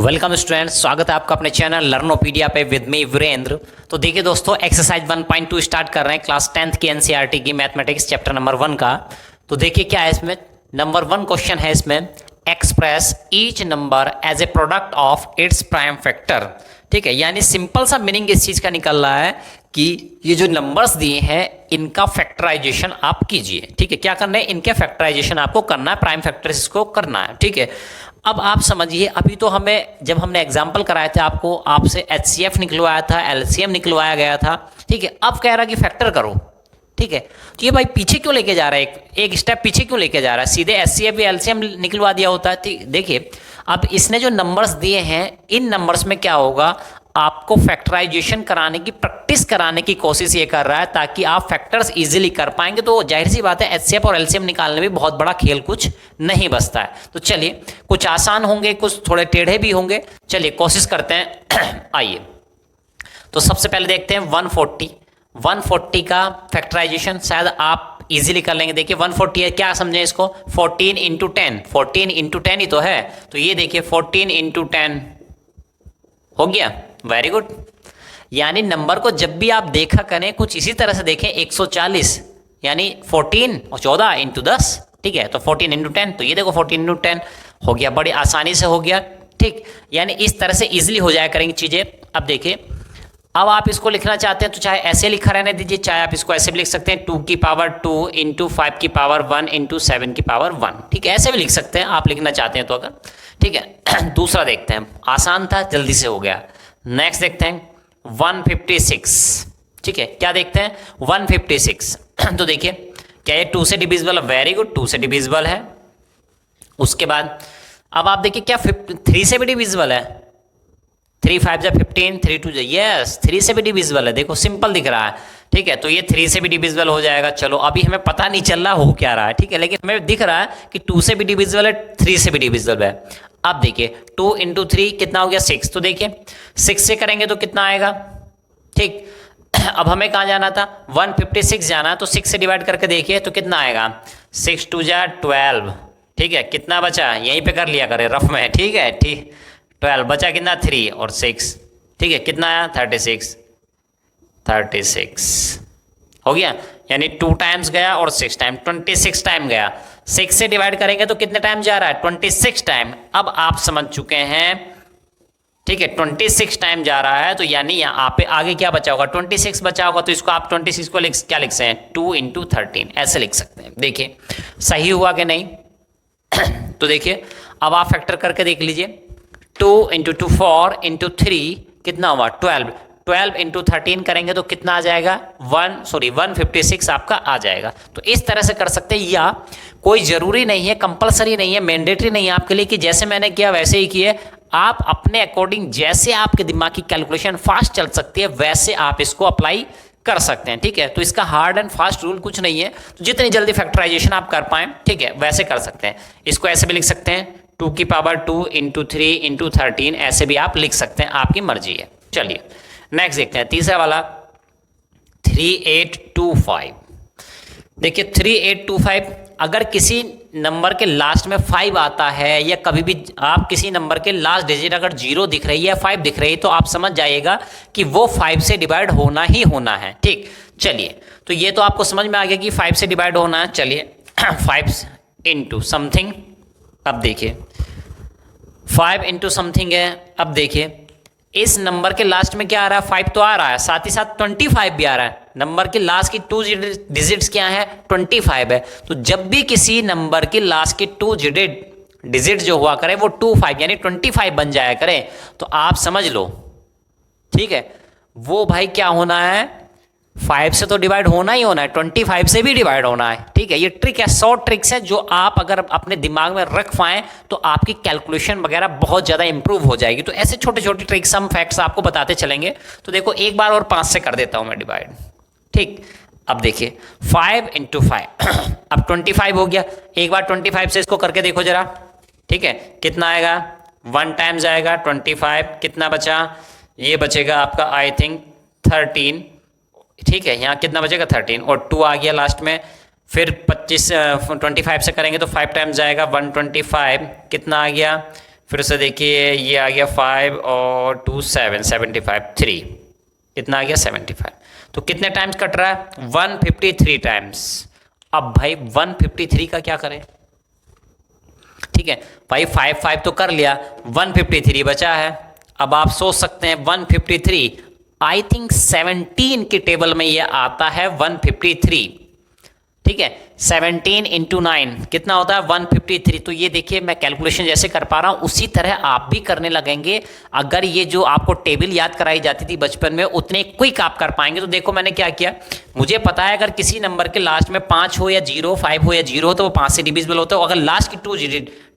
Welcome students, स्वागत है आपका अपने चैनल लर्नोपीडिया पे विद मी वीरेंद्र। तो देखिए दोस्तों, एक्सरसाइज 1.2 स्टार्ट कर रहे हैं क्लास 10th की एनसीईआरटी की मैथमेटिक्स चैप्टर नंबर 1 का। तो देखिए क्या है इसमें, नंबर 1 क्वेश्चन है इसमें, express each number as a product of its prime factor. ठीक है, यानी सिंपल सा मीनिंग इस चीज़ का निकल रहा है कि ये जो नंबर्स दिए हैं इनका फैक्टराइजेशन आप कीजिए। ठीक है, क्या करना है, इनके फैक्टराइजेशन आपको करना है, प्राइम फैक्टर्स इसको करना है। ठीक है, अब आप समझिए, अभी तो हमें जब हमने एग्जाम्पल कराए थे आपको, आपसे एचसीएफ निकलवाया था, एलसीएम निकलवाया गया था। ठीक है, अब कह रहा कि फैक्टर करो। ठीक है, तो ये भाई पीछे क्यों लेके जा रहा है, एक स्टेप पीछे क्यों लेके जा रहा है, सीधे एचसीएफ या एलसीएम निकलवा दिया होता है। देखिए अब इसने जो नंबर्स दिए हैं, इन नंबर्स में क्या होगा, आपको फैक्टराइजेशन कराने की, प्रैक्टिस कराने की कोशिश ये कर रहा है ताकि आप फैक्टर्स इजीली कर पाएंगे। तो जाहिर सी बात है एचसीएफ और एलसीएम निकालने में बहुत बड़ा खेल कुछ नहीं बचता है। तो चलिए, कुछ आसान होंगे, कुछ थोड़े टेढ़े भी होंगे, चलिए कोशिश करते हैं। आइए, तो सबसे पहले देखते हैं 140 का फैक्टराइजेशन शायद आप इजीली कर लेंगे। देखिए 140 है, क्या समझे इसको, 14 इंटू 10, 14 इंटू 10 ही तो है। तो ये देखिए 14 इंटू 10 हो गया, वेरी गुड। यानी नंबर को जब भी आप देखा करें कुछ इसी तरह से देखें, 140 यानी 14 और 14 इंटू 10। ठीक है, तो 14 इंटू 10, तो ये देखो 14 इंटू 10 हो गया, बड़ी आसानी से हो गया। ठीक, यानी इस तरह से इजीली हो जाया करेंगी चीज़ें। अब देखिए, अब आप इसको लिखना चाहते हैं तो चाहे ऐसे लिखा रहने दीजिए, चाहे आप इसको ऐसे भी लिख सकते हैं, 2 की पावर 2 इंटू 5 की पावर 1 इंटू 7 की पावर 1। ठीक है, ऐसे भी लिख सकते हैं आप लिखना चाहते हैं तो अगर। ठीक है, दूसरा देखते हैं, आसान था, जल्दी से हो गया। नेक्स्ट देखते हैं 156। ठीक है, क्या देखते हैं, 156। तो देखिए क्या ये 2 से डिविजिबल है, वेरी गुड, 2 से डिविजिबल है। उसके बाद अब आप देखिए क्या 3 से भी डिविजिबल है, 3 5 जा 15, 3 2 जा, यस 3 से भी डिविजिबल है। देखो सिंपल दिख रहा है। ठीक है, तो ये 3 से भी डिविजिबल हो जाएगा। चलो अभी हमें पता नहीं चल रहा हो क्या रहा है, ठीक है, लेकिन हमें दिख रहा है कि 2 से भी डिविजिबल है, 3 से भी डिविजिबल है। अब देखिए 2 इंटू 3 कितना हो गया, 6। तो देखिए 6 से करेंगे तो कितना आएगा। ठीक, अब हमें कहाँ जाना था, 156 जाना, तो 6 से डिवाइड करके देखिए तो कितना आएगा, 6 2 जा 12। ठीक है, कितना बचा, यहीं पे कर लिया करे रफ में। ठीक है, ठीक, 12 बचा कितना, 3 और 6। ठीक है, कितना आया, 36 हो गया। यानी 2 टाइम्स गया और 6 टाइम, 26 टाइम गया। 6 से डिवाइड करेंगे तो कितने टाइम जा रहा है, 26 टाइम। अब आप समझ चुके हैं। ठीक है, 26 टाइम जा रहा है, तो यानी यहाँ पे आगे क्या बचा होगा, 26 बचा होगा। तो इसको आप 26 को क्या लिख सकते हैं, 2 इंटू 13 ऐसे लिख सकते हैं। देखिए सही हुआ कि नहीं। तो देखिए अब आप फैक्टर करके देख लीजिए, 2 इंटू 2 4 इंटू 3 कितना हुआ, 12। 12 इंटू 13 करेंगे तो कितना आ जाएगा, 156 आपका आ जाएगा। तो इस तरह से कर सकते हैं, या कोई ज़रूरी नहीं है, कंपलसरी नहीं है, मैंडेटरी नहीं है आपके लिए कि जैसे मैंने किया वैसे ही किए। आप अपने अकॉर्डिंग, जैसे आपके दिमाग की कैलकुलेशन फास्ट चल सकती है वैसे आप इसको अप्लाई कर सकते हैं। ठीक है, तो इसका हार्ड एंड फास्ट रूल कुछ नहीं है, तो जितनी जल्दी फैक्टराइजेशन आप कर पाएँ, ठीक है, वैसे कर सकते हैं। इसको ऐसे भी लिख सकते हैं, 2 की पावर 2 इंटू 3 इंटू 13, ऐसे भी आप लिख सकते हैं, आपकी मर्जी है। चलिए नेक्स्ट देखते हैं, तीसरा वाला 3825। देखिए 3825, अगर किसी नंबर के लास्ट में 5 आता है, या कभी भी आप किसी नंबर के लास्ट डिजिट अगर 0 दिख रही है, 5 दिख रही है, तो आप समझ जाइएगा कि वो 5 से डिवाइड होना ही होना है। ठीक, चलिए, तो ये तो आपको समझ में आ गया कि 5 से डिवाइड होना है। चलिए 5 इंटू समथिंग, अब देखिए 5 इंटू समथिंग है। अब देखिए इस नंबर के लास्ट में क्या आ रहा है, 5 तो आ रहा है, साथ ही साथ 25 भी आ रहा है। नंबर के लास्ट की 2 डिजिट्स क्या है, 25 है। तो जब भी किसी नंबर के लास्ट की 2 डिजिट जो हुआ करे वो 25 यानी 25 बन जाया करे, तो आप समझ लो, ठीक है, वो भाई क्या होना है, 5 से तो डिवाइड होना ही होना है, 25 से भी डिवाइड होना है। ठीक है, ये ट्रिक है, शॉर्ट ट्रिक्स है, जो आप अगर अपने दिमाग में रख पाएं तो आपकी कैलकुलेशन वगैरह बहुत ज़्यादा इंप्रूव हो जाएगी। तो ऐसे छोटे छोटे ट्रिक्स, हम फैक्ट्स आपको बताते चलेंगे। तो देखो एक बार और 5 से कर देता हूं मैं डिवाइड। ठीक, अब देखिए 5 इंटू 5 अब 25 हो गया। एक बार 25 से इसको करके देखो जरा। ठीक है, कितना आएगा, 1 टाइम्स आएगा 25, कितना बचा, ये बचेगा आपका आई थिंक 13। ठीक है, यहाँ कितना बचेगा, 13 और 2 आ गया लास्ट में। फिर 25 से करेंगे तो 5 टाइम्स जाएगा, 125, कितना आ गया, फिर से देखिए ये आ गया 5 और 2 7 75 3, कितना आ गया 75। तो कितने टाइम्स कट रहा है 153 टाइम्स। अब भाई 153 का क्या करें, ठीक है भाई 5 5 तो कर लिया, 153 बचा है। अब आप सोच सकते हैं 153 आई थिंक 17 के टेबल में ये आता है 153, ठीक है 17 इंटू 9 कितना होता है 153। तो ये देखिए मैं कैलकुलेशन जैसे कर पा रहा हूं उसी तरह आप भी करने लगेंगे। अगर ये जो आपको टेबल याद कराई जाती थी बचपन में उतने क्विक आप कर पाएंगे। तो देखो मैंने क्या किया, मुझे पता है अगर किसी नंबर के लास्ट में 5 हो या 0 5 हो या 0 हो तो वो 5 से डिविजिबल होता है। अगर लास्ट की 2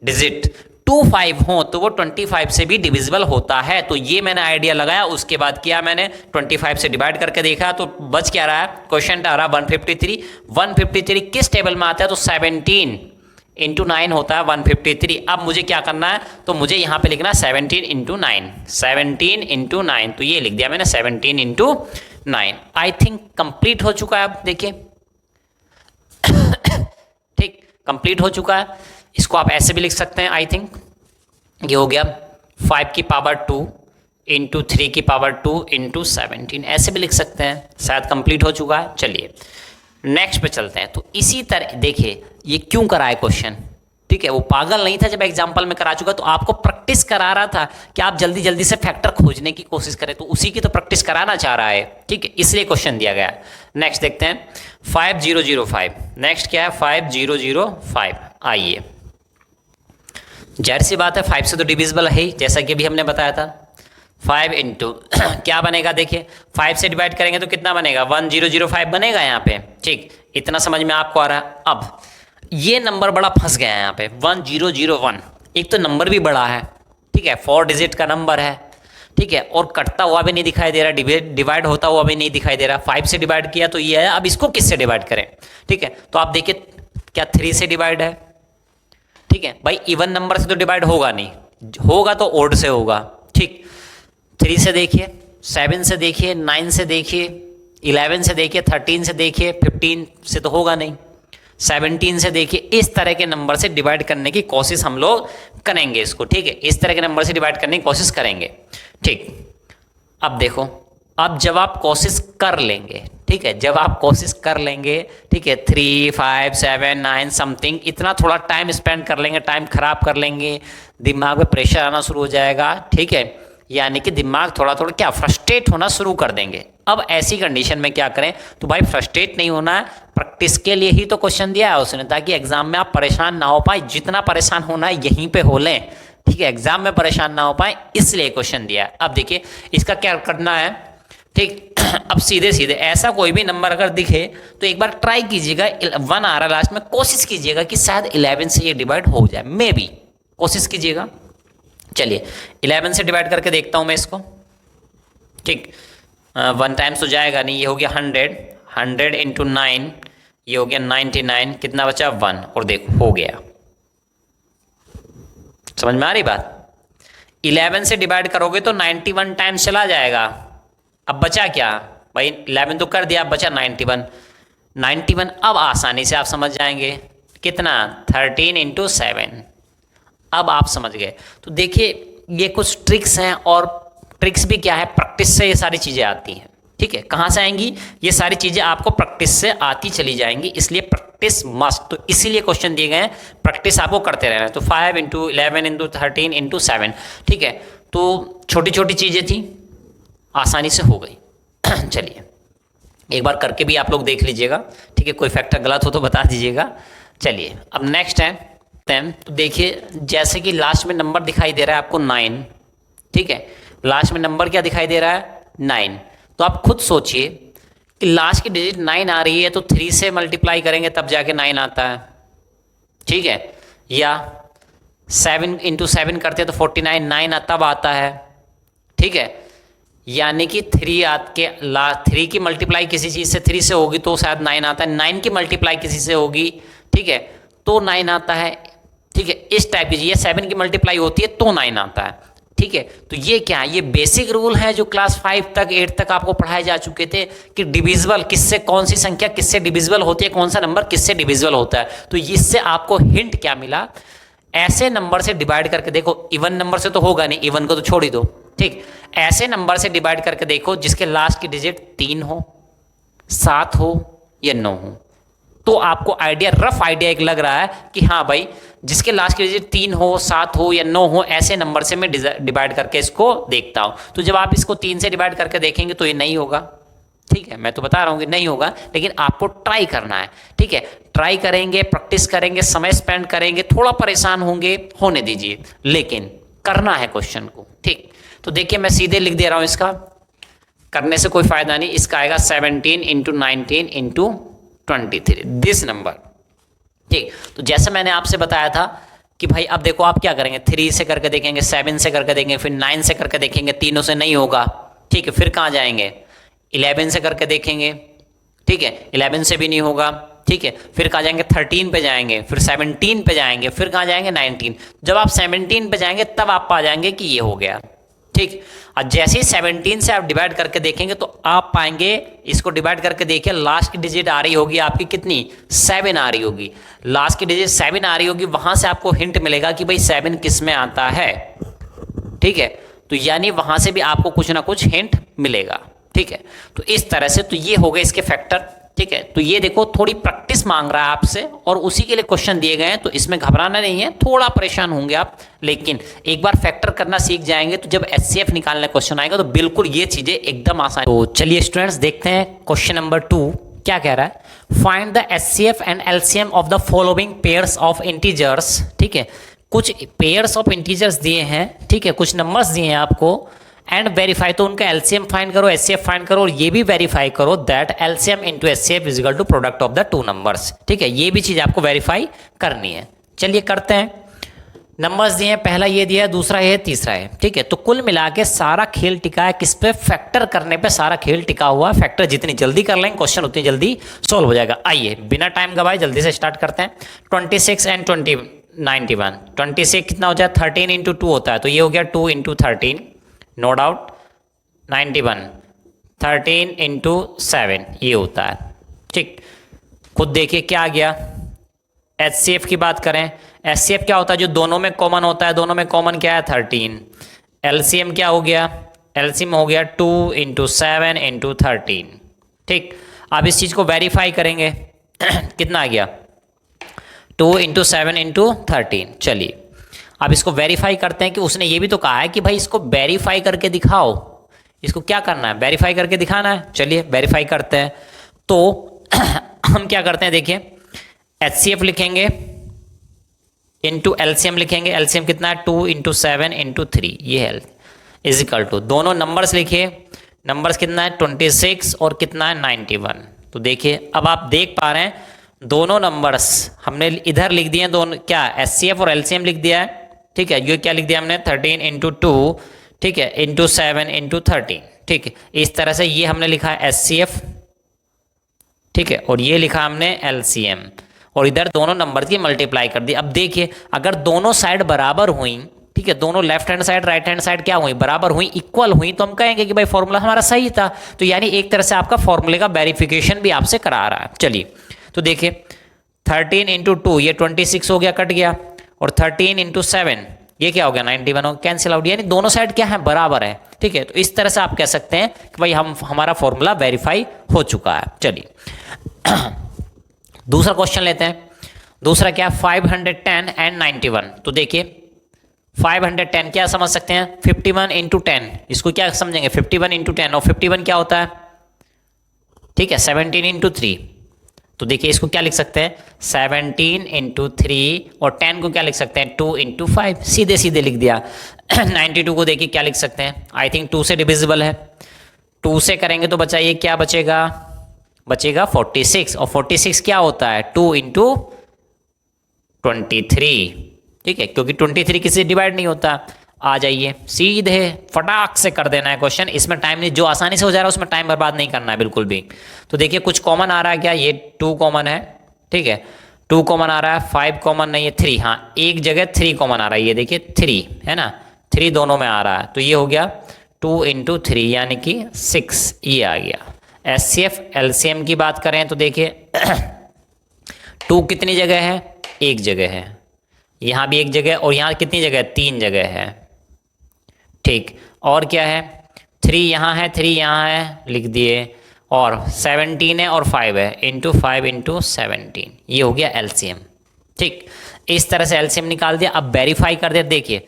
डिजिट 2 5 हो तो वो 25 से भी डिविजिबल होता है। तो ये मैंने आइडिया लगाया, उसके बाद किया मैंने 25 से डिवाइड करके देखा तो बच क्या रहा है, क्वेश्चन आ रहा 153। 153 किस टेबल में आता है तो 17 इंटू 9 होता है 153। अब मुझे क्या करना है तो मुझे यहाँ पे लिखना है 17 इंटू 9, 17 इंटू 9। तो ये लिख दिया मैंने 17 इंटू 9। आई थिंक कंप्लीट हो चुका है। अब देखिए ठीक कंप्लीट हो चुका है। इसको आप ऐसे भी लिख सकते हैं, आई थिंक ये हो गया 5 की पावर 2 इंटू 3 की पावर 2 इंटू 17, ऐसे भी लिख सकते हैं। शायद कंप्लीट हो चुका है। चलिए नेक्स्ट पे चलते हैं। तो इसी तरह देखिए ये क्यों कराए क्वेश्चन, ठीक है वो पागल नहीं था जब एग्जाम्पल में करा चुका, तो आपको प्रैक्टिस करा रहा था कि आप जल्दी जल्दी से फैक्टर खोजने की कोशिश करें, तो उसी की तो प्रैक्टिस कराना चाह रहा है, ठीक है इसलिए क्वेश्चन दिया गया है। नेक्स्ट देखते हैं 5005। नेक्स्ट क्या है 5005। आइए जाहिर सी बात है 5 से तो डिविजिबल है ही, जैसा कि अभी हमने बताया था। 5 इंटू क्या बनेगा देखिए 5 से डिवाइड करेंगे तो कितना बनेगा 1005 बनेगा यहाँ पे, ठीक इतना समझ में आपको आ रहा है। अब ये नंबर बड़ा फंस गया है यहाँ पे 1001। एक तो नंबर भी बड़ा है, ठीक है 4 डिजिट का नंबर है, ठीक है और कटता हुआ भी नहीं दिखाई दे रहा, डिवाइड होता हुआ भी नहीं दिखाई दे रहा। 5 से डिवाइड किया तो ये है, अब इसको किससे डिवाइड करें, ठीक है तो आप देखिए क्या 3 से डिवाइड है, ठीक है भाई इवन नंबर से तो डिवाइड होगा नहीं, होगा तो ओड से होगा, ठीक 3 से देखिए, 7 से देखिए, 9 से देखिए, 11 से देखिए, 13 से देखिए, 15 से तो होगा नहीं, 17 से देखिए। इस तरह के नंबर से डिवाइड करने की कोशिश हम लोग करेंगे इसको, ठीक है इस तरह के नंबर से डिवाइड करने की कोशिश करेंगे, ठीक। अब देखो अब जब आप कोशिश कर लेंगे, ठीक है जब आप कोशिश कर लेंगे, ठीक है 3 5 7 9 समथिंग इतना थोड़ा टाइम स्पेंड कर लेंगे, टाइम खराब कर लेंगे, दिमाग में प्रेशर आना शुरू हो जाएगा, ठीक है यानी कि दिमाग थोड़ा थोड़ा क्या फ्रस्ट्रेट होना शुरू कर देंगे। अब ऐसी कंडीशन में क्या करें तो भाई फ्रस्ट्रेट नहीं होना है, प्रैक्टिस के लिए ही तो क्वेश्चन दिया है उसने, ताकि एग्जाम में आप परेशान ना हो पाए। जितना परेशान होना है यहीं पे हो लें, ठीक है एग्जाम में परेशान ना हो पाए इसलिए क्वेश्चन दिया है। अब देखिए इसका क्या करना है, ठीक अब सीधे सीधे ऐसा कोई भी नंबर अगर दिखे तो एक बार ट्राई कीजिएगा, 1 आ रहा लास्ट में, कोशिश कीजिएगा कि शायद 11 से ये डिवाइड हो जाए, मे बी कोशिश कीजिएगा। चलिए 11 से डिवाइड करके देखता हूं मैं इसको, ठीक 1 टाइम्स तो जाएगा नहीं, ये हो गया 100 इंटू 9 ये हो गया 99, कितना बचा 1 और देखो हो गया। समझ में आ रही बात, 11 से डिवाइड करोगे तो 91 टाइम्स चला जाएगा। अब बचा क्या भाई 11 तो कर दिया, अब बचा 91। अब आसानी से आप समझ जाएंगे कितना 13 इंटू 7। अब आप समझ गए। तो देखिए ये कुछ ट्रिक्स हैं, और ट्रिक्स भी क्या है प्रैक्टिस से ये सारी चीज़ें आती हैं, ठीक है कहाँ से आएंगी ये सारी चीज़ें आपको प्रैक्टिस से आती चली जाएंगी, इसलिए प्रैक्टिस मस्ट। तो इसीलिए क्वेश्चन दिए गए हैं, प्रैक्टिस आपको करते रहना है। तो 5 इंटू 11 इंटू 13 इंटू 7, ठीक है तो छोटी छोटी चीज़ें थी, आसानी से हो गई। चलिए एक बार करके भी आप लोग देख लीजिएगा, ठीक है कोई फैक्टर गलत हो तो बता दीजिएगा। चलिए अब नेक्स्ट है 10। तो देखिए जैसे कि लास्ट में नंबर दिखाई दे रहा है आपको 9, ठीक है लास्ट में नंबर क्या दिखाई दे रहा है 9। तो आप खुद सोचिए कि लास्ट की डिजिट 9 आ रही है तो 3 से मल्टीप्लाई करेंगे तब जाके 9 आता है, ठीक है या 7 इंटू 7 करते हैं तो 49, 9 तब आता है, ठीक है यानी कि 3 की मल्टीप्लाई किसी चीज़ से 3 से होगी तो शायद 9 आता है, 9 की मल्टीप्लाई किसी से होगी, ठीक है तो 9 आता है, ठीक है इस टाइप की चीज़। 7 की मल्टीप्लाई होती है तो 9 आता है, ठीक है। तो ये क्या है, ये बेसिक रूल है जो क्लास 5 तक 8 तक आपको पढ़ाए जा चुके थे कि डिविजिबल किससे, कौन सी संख्या किससे डिविजिबल होती है, कौन सा नंबर किससे डिविजिबल होता है। तो इससे आपको हिंट क्या मिला, ऐसे नंबर से डिवाइड करके देखो, इवन नंबर से तो होगा नहीं, इवन को तो छोड़ ही दो, ठीक। ऐसे नंबर से डिवाइड करके देखो जिसके लास्ट की डिजिट 3 हो, 7 हो या 9 हो, तो आपको आइडिया, रफ आइडिया एक लग रहा है कि हाँ भाई जिसके लास्ट की डिजिट 3 हो, 7 हो या 9 हो, ऐसे नंबर से मैं डिवाइड करके इसको देखता हूं। तो जब आप इसको 3 से डिवाइड करके देखेंगे तो ये नहीं होगा, ठीक है, मैं तो बता रहा हूँ कि नहीं होगा, लेकिन आपको ट्राई करना है, ठीक है। ट्राई करेंगे, प्रैक्टिस करेंगे, समय स्पेंड करेंगे, थोड़ा परेशान होंगे, होने दीजिए, लेकिन करना है क्वेश्चन को, ठीक। तो देखिए मैं सीधे लिख दे रहा हूं, इसका करने से कोई फायदा नहीं। इसका आएगा 17 इंटू 19 इंटू 23, दिस नंबर, ठीक। तो जैसे मैंने आपसे बताया था कि भाई अब देखो आप क्या करेंगे, 3 से करके देखेंगे, 7 से करके देखेंगे, फिर 9 से करके देखेंगे, तीनों से नहीं होगा, ठीक है, फिर कहाँ जाएंगे, 11 से करके देखेंगे, ठीक है, 11 से भी नहीं होगा, ठीक है, फिर कहाँ जाएंगे, 13 पे जाएंगे, फिर 17 पे जाएंगे, फिर कहाँ जाएंगे, 19। जब आप 17 पे जाएंगे तब आप पा जाएंगे कि ये हो गया, ठीक। और जैसे ही 17 से आप डिवाइड करके देखेंगे तो आप पाएंगे, इसको डिवाइड करके देखिए, लास्ट की डिजिट आ रही होगी आपकी कितनी, 7 आ रही होगी, लास्ट की डिजिट 7 आ रही होगी, वहां से आपको हिंट मिलेगा कि भाई 7 किस में आता है, ठीक है। तो यानी वहां से भी आपको कुछ ना कुछ हिंट मिलेगा, ठीक है। तो इस तरह से तो ये हो गए इसके फैक्टर, ठीक है। तो ये देखो थोड़ी प्रैक्टिस मांग रहा है आपसे और उसी के लिए क्वेश्चन दिए गए हैं, तो इसमें घबराना नहीं है, थोड़ा परेशान होंगे आप, लेकिन एक बार फैक्टर करना सीख जाएंगे तो जब एचसीएफ निकालने क्वेश्चन आएगा तो बिल्कुल ये चीजें एकदम आसान। तो चलिए स्टूडेंट्स देखते हैं क्वेश्चन नंबर 2 क्या कह रहा है। Find the HCF and LCM of the following pairs of integers, ठीक है। कुछ पेयर्स ऑफ इंटीजर्स दिए हैं, ठीक है, कुछ नंबर्स दिए हैं आपको, एंड वेरीफाई, तो उनका एलसीएम फाइंड करो, एचसीएफ फाइंड करो, और ये भी वेरीफाई करो that LCM into HCF is equal to product of the 2 numbers, ठीक है। ये भी चीज आपको वेरीफाई करनी है। चलिए करते हैं। नंबर्स दिए हैं, पहला ये दिया है, दूसरा ये है, तीसरा है, ठीक है। तो कुल मिला के सारा खेल टिका है किस पे, फैक्टर करने पे सारा खेल टिका हुआ है। फैक्टर जितनी जल्दी कर लेंगे क्वेश्चन उतनी जल्दी सोल्व हो जाएगा। आइए बिना टाइम गवाए जल्दी से स्टार्ट करते हैं। 26 एंड 91, 26 कितना हो जाए, 13 इंटू 2 होता है, तो ये हो गया 2 इंटू 13, नो डाउट। 91 13 इंटू 7 ये होता है, ठीक। खुद देखिए क्या आ गया। एचसीएफ की बात करें, एचसीएफ क्या होता है, जो दोनों में कॉमन होता है, दोनों में कॉमन क्या है, 13। एलसीएम क्या हो गया, एलसीएम हो गया 2 इंटू 7 इंटू 13, ठीक। अब इस चीज को वेरीफाई करेंगे कितना आ गया, 2 इंटू 7 इंटू 13। चलिए अब इसको वेरीफाई करते हैं कि उसने ये भी तो कहा है कि भाई इसको वेरीफाई करके दिखाओ, इसको क्या करना है, वेरीफाई करके दिखाना है। चलिए वेरीफाई करते हैं। तो हम क्या करते हैं, देखिए एचसीएफ लिखेंगे इंटू एलसीएम लिखेंगे। एलसीएम कितना है, 2 इंटू 7 इंटू 3, ये है इज इक्वल टू, दोनों नंबर्स लिखिए, नंबर्स कितना है 26 और कितना है 91। तो देखिए अब आप देख पा रहे हैं दोनों नंबर्स हमने इधर लिख दिए हैं, दोनों क्या एचसीएफ और एलसीएम लिख दिया है, ठीक है। ये क्या लिख दिया हमने, 13 इंटू 2, ठीक है, इंटू 7 इंटू 13, ठीक है। इस तरह से ये हमने लिखा है एचसीएफ, ठीक है, और ये लिखा हमने एलसीएम, और इधर दोनों नंबर की मल्टीप्लाई कर दी। अब देखिए अगर दोनों साइड बराबर हुई, ठीक है, दोनों left hand side right hand side क्या हुई, बराबर हुई, इक्वल हुई, तो हम कहेंगे कि भाई फॉर्मूला हमारा सही था। तो यानी एक तरह से आपका फॉर्मूले का वेरिफिकेशन भी आपसे करा रहा है। चलिए तो देखिए 13 इंटू 2 ये 26 हो गया, कट गया, और 13 इंटू 7 ये क्या हो गया, 91 हो गया, कैंसिल आउट, यानी दोनों साइड क्या है, बराबर है, ठीक है। तो इस तरह से आप कह सकते हैं कि भाई हमारा फॉर्मूला वेरीफाई हो चुका है। चलिए दूसरा क्वेश्चन लेते हैं। दूसरा क्या, 510 एंड 91। तो देखिए 510 क्या समझ सकते हैं, 51 इंटू 10, इसको क्या समझेंगे, 51 इंटू 10, और 51 क्या होता है, ठीक है, 17 इंटू 3। तो देखिए इसको क्या लिख सकते हैं, 17 इंटू 3, और 10 को क्या लिख सकते हैं, 2 इंटू 5, सीधे सीधे लिख दिया। 92 को देखिए क्या लिख सकते हैं, आई थिंक 2 से डिविजिबल है, 2 से करेंगे तो बचाइए क्या बचेगा, बचेगा 46, और 46 क्या होता है, 2 इंटू 23, ठीक है, क्योंकि 23 किसी से डिवाइड नहीं होता। आ जाइए सीधे फटाक से कर देना है क्वेश्चन, इसमें टाइम नहीं, जो आसानी से हो जा रहा है उसमें टाइम बर्बाद नहीं करना है बिल्कुल भी। तो देखिए कुछ कॉमन आ रहा है क्या, ये 2 कॉमन है, ठीक है, 2 कॉमन आ रहा है, 5 कॉमन नहीं है, 3, हाँ एक जगह 3 कॉमन आ रहा है, ये देखिए 3 है ना, 3 दोनों में आ रहा है, तो ये हो गया 2 इंटू 3 यानी कि 6, ये आ गया। एचसीएफ एलसीएम की बात करें तो देखिए 2 कितनी जगह है, एक जगह है, यहाँ भी एक जगह और यहाँ कितनी जगह है, 3 जगह है। ठीक, और क्या है, 3 यहाँ है, 3 यहाँ है, लिख दिए, और 17 है और 5 है, इंटू 5 इंटू 17, ये हो गया एलसीएम। ठीक, इस तरह से एलसीएम निकाल दिया। अब वेरीफाई कर दिया। देखिए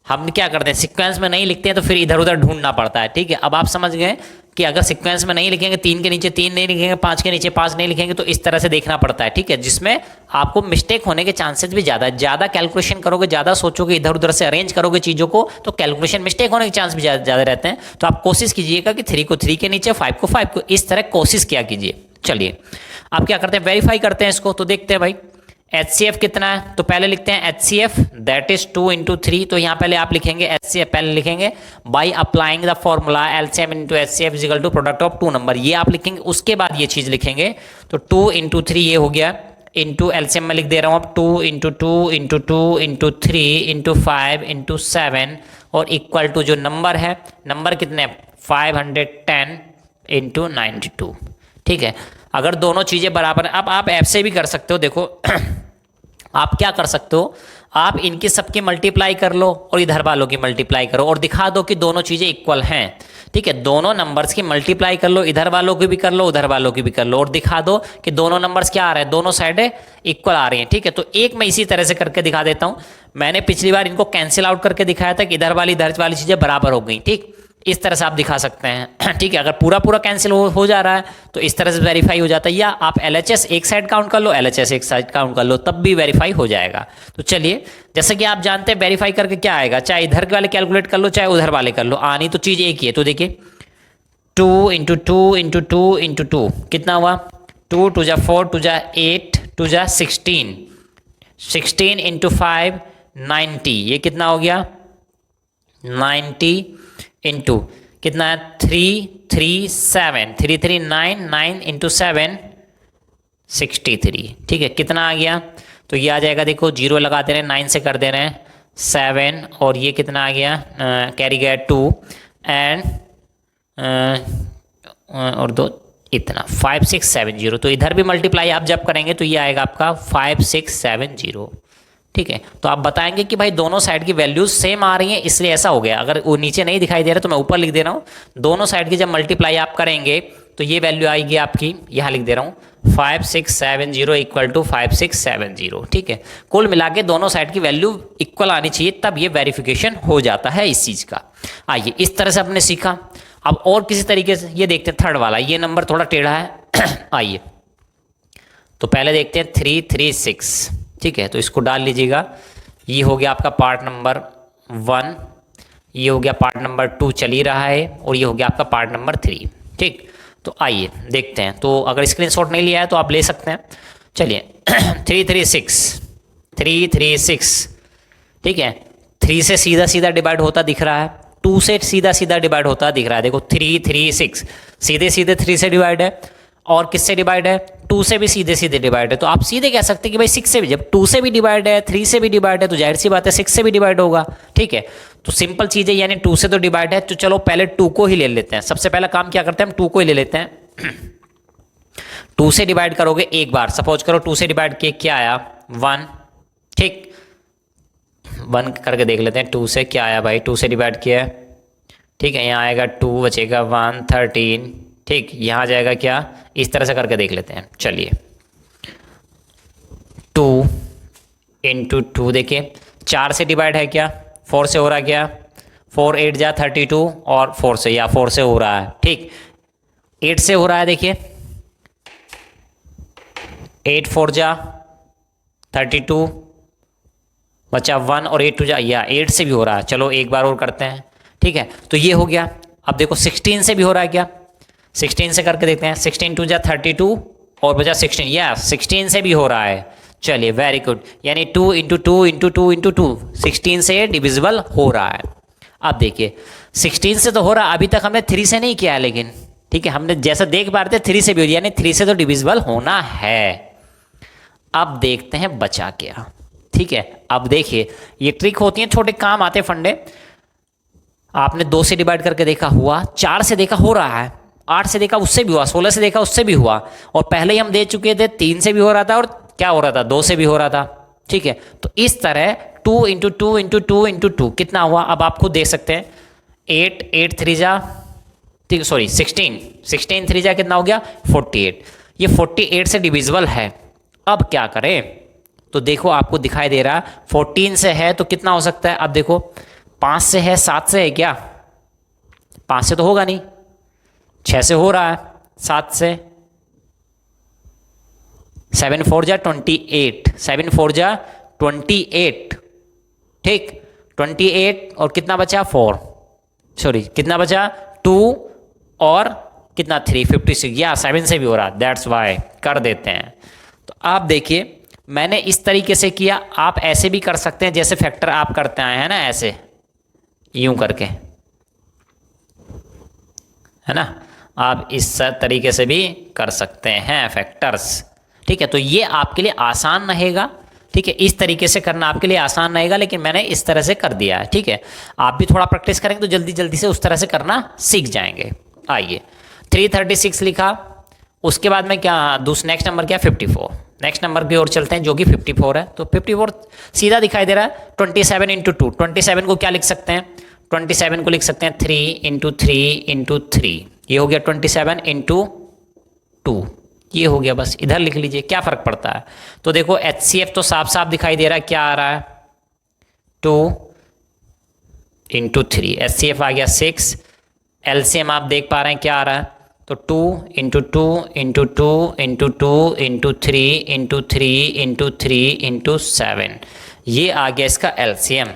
हम क्या करते हैं, सीक्वेंस में नहीं लिखते हैं तो फिर इधर उधर ढूंढना पड़ता है। ठीक है, अब आप समझ गए कि अगर सीक्वेंस में नहीं लिखेंगे, 3 के नीचे 3 नहीं लिखेंगे, 5 के नीचे 5 नहीं लिखेंगे, तो इस तरह से देखना पड़ता है। ठीक है, जिसमें आपको मिस्टेक होने के चांसेस भी ज़्यादा कैलकुलेशन करोगे, ज़्यादा सोचोगे, इधर उधर से अरेंज करोगे चीज़ों को, तो कैलकुलेशन मिस्टेक होने के चांस भी ज़्यादा रहते हैं। तो आप कोशिश कीजिएगा कि 3 को 3 के नीचे, 5 को 5 को, इस तरह कोशिश किया कीजिए। चलिए आप क्या करते हैं, वेरीफाई करते हैं इसको। तो देखते हैं भाई HCF कितना है, तो पहले लिखते हैं HCF दैट इज 2 इंटू 3। तो यहाँ पहले आप लिखेंगे HCF, पहले लिखेंगे by applying the formula LCM into HCF is equal to product of 2 number, ये आप लिखेंगे। उसके बाद ये चीज लिखेंगे, तो 2 इंटू 3 ये हो गया, इंटू LCM में लिख दे रहा हूँ अब 2 into 2 into 2 into 3 into 5 into 7 और इक्वल टू जो नंबर है, नंबर कितने 510 इंटू 92। ठीक है, अगर दोनों चीज़ें बराबर, अब आप ऐसे भी कर सकते हो। देखो आप क्या कर सकते हो, आप इनकी सबकी मल्टीप्लाई कर लो और इधर वालों की मल्टीप्लाई करो और दिखा दो कि दोनों चीज़ें इक्वल हैं। ठीक है, दोनों नंबर्स की मल्टीप्लाई कर लो, इधर वालों की भी कर लो, उधर वालों की भी कर लो और दिखा दो कि दोनों नंबर्स क्या आ रहे हैं, दोनों साइडें इक्वल आ रही हैं। ठीक है, तो एक मैं इसी तरह से करके दिखा देता हूँ। मैंने पिछली बार इनको कैंसिल आउट करके दिखाया था कि इधर वाली चीज़ें बराबर हो गई। ठीक, इस तरह से आप दिखा सकते हैं। ठीक है, अगर पूरा कैंसिल हो जा रहा है तो इस तरह से वेरीफाई हो जाता है, या आप LHS एक साइड काउंट कर लो, LHS एक साइड काउंट कर लो, तब भी वेरीफाई हो जाएगा। तो चलिए, जैसे कि आप जानते हैं वेरीफाई करके क्या आएगा, चाहे इधर वाले कैलकुलेट कर लो चाहे उधर वाले कर लो, आनी तो चीज़ एक ही है। तो देखिए 2 इंटू 2 इंटू 2 इंटू 2 कितना हुआ, 2 2 जा 4 2 जा 8 2 जा 16, 16 इंटू 5 90, ये कितना हो गया 90 इंटू कितना है 3 3 7 3 3 9 9 इंटू 7 63। ठीक है, कितना आ गया, तो ये आ जाएगा, देखो जीरो लगा दे रहे हैं, 9 से कर दे रहे हैं 7 और ये कितना आ गया, कैरी गया 2 एंड और 2 इतना 5670। तो इधर भी मल्टीप्लाई आप जब करेंगे तो ये आएगा आपका 5670। ठीक है, तो आप बताएंगे कि भाई दोनों साइड की वैल्यूज सेम आ रही हैं इसलिए ऐसा हो गया। अगर वो नीचे नहीं दिखाई दे रहा तो मैं ऊपर लिख दे रहा हूँ, दोनों साइड की जब मल्टीप्लाई आप करेंगे तो ये वैल्यू आएगी आपकी, यहाँ लिख दे रहा हूँ 5670 इक्वल टू 5670। ठीक है, कुल मिला के दोनों साइड की वैल्यू इक्वल आनी चाहिए, तब ये वेरिफिकेशन हो जाता है इस चीज़ का। आइए, इस तरह से आपने सीखा। अब और किसी तरीके से ये देखते हैं, थर्ड वाला, ये नंबर थोड़ा टेढ़ा है। आइए, तो पहले देखते हैं 336। ठीक है, तो इसको डाल लीजिएगा, ये हो गया आपका पार्ट नंबर 1, ये हो गया पार्ट नंबर 2 चल ही रहा है, और ये हो गया आपका पार्ट नंबर 3। ठीक, तो आइए देखते हैं। तो अगर स्क्रीनशॉट नहीं लिया है तो आप ले सकते हैं। चलिए 336। ठीक है, 3 से सीधा सीधा डिवाइड होता दिख रहा है, 2 से सीधा सीधा डिवाइड होता दिख रहा है। देखो 336 सीधे सीधे 3 से डिवाइड है, और किससे डिवाइड है, 2 से भी सीधे सीधे डिवाइड है। तो आप सीधे कह सकते हैं कि भाई 6 से भी, जब 2 से भी डिवाइड है, 3 से भी डिवाइड है, तो जाहिर सी बात है 6 से भी डिवाइड होगा। ठीक है, तो सिंपल चीज़ है, यानी 2 से तो डिवाइड है, तो चलो पहले 2 को ही ले लेते हैं। सबसे पहला काम क्या करते हैं, हम 2 को ही ले लेते हैं। 2 से डिवाइड करोगे एक बार, सपोज करो 2 से डिवाइड किए, क्या आया 1। ठीक, 1 करके देख लेते हैं 2 से क्या आया भाई, 2 से डिवाइड किया। ठीक है, यहाँ आएगा 2, बचेगा 1 13। ठीक, यहाँ जाएगा क्या, इस तरह से करके देख लेते हैं। चलिए 2 इंटू 2, देखिए 4 से डिवाइड है क्या, 4 से हो रहा है क्या, 4 8 जा 32 और 4 से, या 4 से हो रहा है। ठीक, 8 से हो रहा है, देखिए 8 4 जा 32, बचा 1 और 8 2 जा, या 8 से भी हो रहा है। चलो एक बार और करते हैं। ठीक है, तो ये हो गया। अब देखो 16 से भी हो रहा है क्या, 16 से करके देखते हैं। 16 2 जा 32 और बचा 16, या 16 से भी हो रहा है। चलिए वेरी गुड, यानी 2 इंटू 2 इंटू 2 इंटू 2 16 से डिविजिबल हो रहा है। अब देखिए 16 से तो हो रहा है, अभी तक हमने 3 से नहीं किया है, लेकिन ठीक है हमने जैसा देख पा रहे थे 3 से भी हो रही है, यानी 3 से तो डिविजिबल होना है। अब देखते हैं बचा क्या। ठीक है, अब देखिए ये ट्रिक होती है, छोटे काम आते फंडे। आपने 2 से डिवाइड करके देखा हुआ, 4 से देखा हो रहा है, 8 से देखा उससे भी हुआ, 16 से देखा उससे भी हुआ, और पहले ही हम दे चुके थे 3 से भी हो रहा था और क्या हो रहा था 2 से भी हो रहा था। ठीक है, तो इस तरह 2 into two into two into two कितना हुआ, अब आप खुद देख सकते हैं। 8 8 3 जा, ठीक, सॉरी 16 16 3 जा कितना हो गया 48। ये 48 से डिविजिबल है। अब क्या करें, तो देखो आपको दिखाई दे रहा है 14 से है तो कितना हो सकता है। अब देखो 5 से है, 7 से है क्या, 5 से तो होगा नहीं, 6 से हो रहा है, 7 से, 7 4 जा 28, 7 4 जा 28, ठीक, 28 और कितना बचा 4, सॉरी कितना बचा 2 और कितना 3, 56, या 7 से भी हो रहा, दैट्स वाई कर देते हैं। तो आप देखिए मैंने इस तरीके से किया, आप ऐसे भी कर सकते हैं जैसे फैक्टर आप करते आए हैं ना, ऐसे यूं करके, है ना, आप इस तरीके से भी कर सकते हैं फैक्टर्स, ठीक है। तो ये आपके लिए आसान रहेगा, ठीक है, इस तरीके से करना आपके लिए आसान रहेगा, लेकिन मैंने इस तरह से कर दिया है, ठीक है। आप भी थोड़ा प्रैक्टिस करेंगे तो जल्दी जल्दी से उस तरह से करना सीख जाएंगे। आइए 336 लिखा, उसके बाद में क्या नेक्स्ट नंबर क्या 54, नेक्स्ट नंबर की ओर चलते हैं जो कि 54 है। तो 54 सीधा दिखाई दे रहा है 27 इंटू टू, 27 को क्या लिख सकते हैं, 27 को लिख सकते हैं 3 इंटू थ्री इंटू थ्री, ये हो गया 27 इंटू टू, ये हो गया, बस इधर लिख लीजिए, क्या फ़र्क पड़ता है। तो देखो HCF तो साफ साफ दिखाई दे रहा है, क्या आ रहा है 2 इंटू थ्री, HCF आ गया 6, LCM आप देख पा रहे हैं क्या आ रहा है, तो 2 into two into two into two into three into three into three into 7, ये आ गया इसका LCM,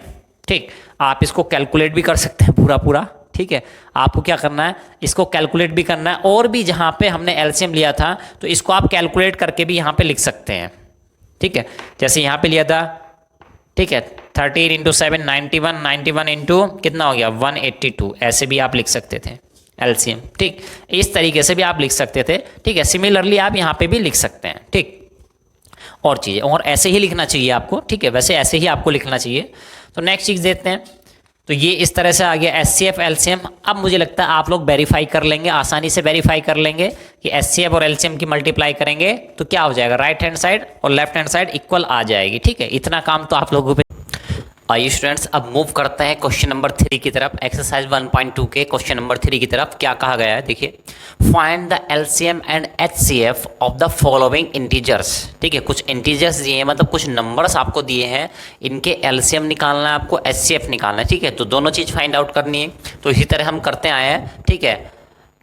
ठीक। आप इसको कैलकुलेट भी कर सकते हैं पूरा पूरा, ठीक है। आपको क्या करना है, इसको कैलकुलेट भी करना है, और भी जहाँ पे हमने LCM लिया था तो इसको आप कैलकुलेट करके भी यहाँ पे लिख सकते हैं, ठीक है। जैसे यहाँ पे लिया था, ठीक है, 13 इंटू 7 91, 91 इंटू कितना हो गया 182, ऐसे भी आप लिख सकते थे LCM, ठीक, इस तरीके से भी आप लिख सकते थे, ठीक है। सिमिलरली आप यहाँ पे भी लिख सकते हैं, ठीक। और चीज़ें और ऐसे ही लिखना चाहिए आपको, ठीक है, वैसे ऐसे ही आपको लिखना चाहिए। तो नेक्स्ट चीज़ देखते हैं, तो ये इस तरह से आ गया HCF LCM। अब मुझे लगता है आप लोग वेरीफाई कर लेंगे, आसानी से वेरीफाई कर लेंगे कि HCF और LCM की मल्टीप्लाई करेंगे तो क्या हो जाएगा, राइट हैंड साइड और लेफ्ट हैंड साइड इक्वल आ जाएगी, ठीक है। इतना काम तो आप लोगों पे। आइए स्टूडेंट्स, अब मूव करते हैं क्वेश्चन नंबर 3 की तरफ, एक्सरसाइज 1.2 के क्वेश्चन नंबर 3 की तरफ। क्या कहा गया है, देखिए, find the LCM and HCF of the following integers, ठीक है। कुछ इंटीजर्स दिए हैं, मतलब कुछ नंबर्स आपको दिए हैं, इनके LCM निकालना है आपको, HCF निकालना है, ठीक है। तो दोनों चीज़ फाइंड आउट करनी है, तो इसी तरह हम करते आए हैं, ठीक है,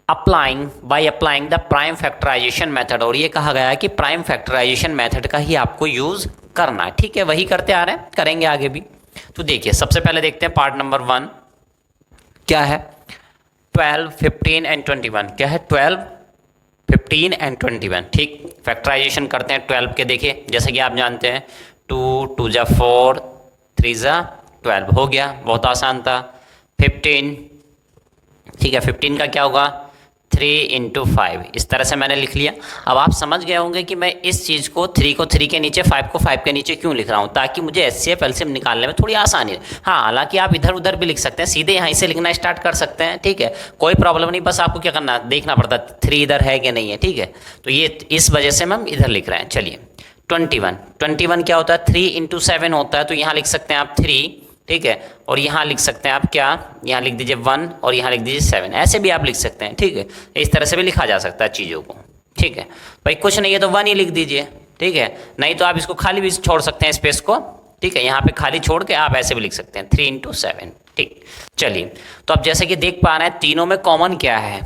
by applying the prime factorisation method. और ये कहा गया है कि प्राइम फैक्टराइजेशन मेथड का ही आपको यूज़ करना है, ठीक है, वही करते आ रहे हैं, करेंगे आगे भी। तो देखिए सबसे पहले देखते हैं पार्ट नंबर 1 क्या है, 12 15 एंड 21, क्या है 12 15 एंड 21, ठीक। फैक्टराइजेशन करते हैं 12 के, देखिए जैसे कि आप जानते हैं 2 2 जा 4 3 जा 12 हो गया, बहुत आसान था। 15, ठीक है, 15 का क्या होगा 3 इंटू 5, इस तरह से मैंने लिख लिया। अब आप समझ गए होंगे कि मैं इस चीज़ को 3 को 3 के नीचे, 5 को 5 के नीचे क्यों लिख रहा हूँ, ताकि मुझे HCF LCM निकालने में थोड़ी आसानी है। हाँ, हालांकि आप इधर उधर भी लिख सकते हैं, सीधे यहाँ से लिखना स्टार्ट कर सकते हैं, ठीक है, कोई प्रॉब्लम नहीं, बस आपको क्या करना है, देखना पड़ता है 3 इधर है कि नहीं है, ठीक है। तो ये इस वजह से हम इधर लिख रहे हैं। चलिए 21 क्या होता है 3 इंटू 7 होता है, तो यहाँ लिख सकते हैं आप 3, ठीक है, और यहाँ लिख सकते हैं आप क्या, यहाँ लिख दीजिए 1 और यहाँ लिख दीजिए 7, ऐसे भी आप लिख सकते हैं, ठीक है। इस तरह से भी लिखा जा सकता है चीज़ों को, ठीक है। भाई कुछ नहीं है तो 1 ही लिख दीजिए, ठीक है, नहीं तो आप इसको खाली भी छोड़ सकते हैं स्पेस को, ठीक है, यहाँ पे खाली छोड़ के आप ऐसे भी लिख सकते हैं 3 इंटू 7, ठीक। चलिए, तो अब जैसे कि देख पा रहे हैं तीनों में कॉमन क्या है,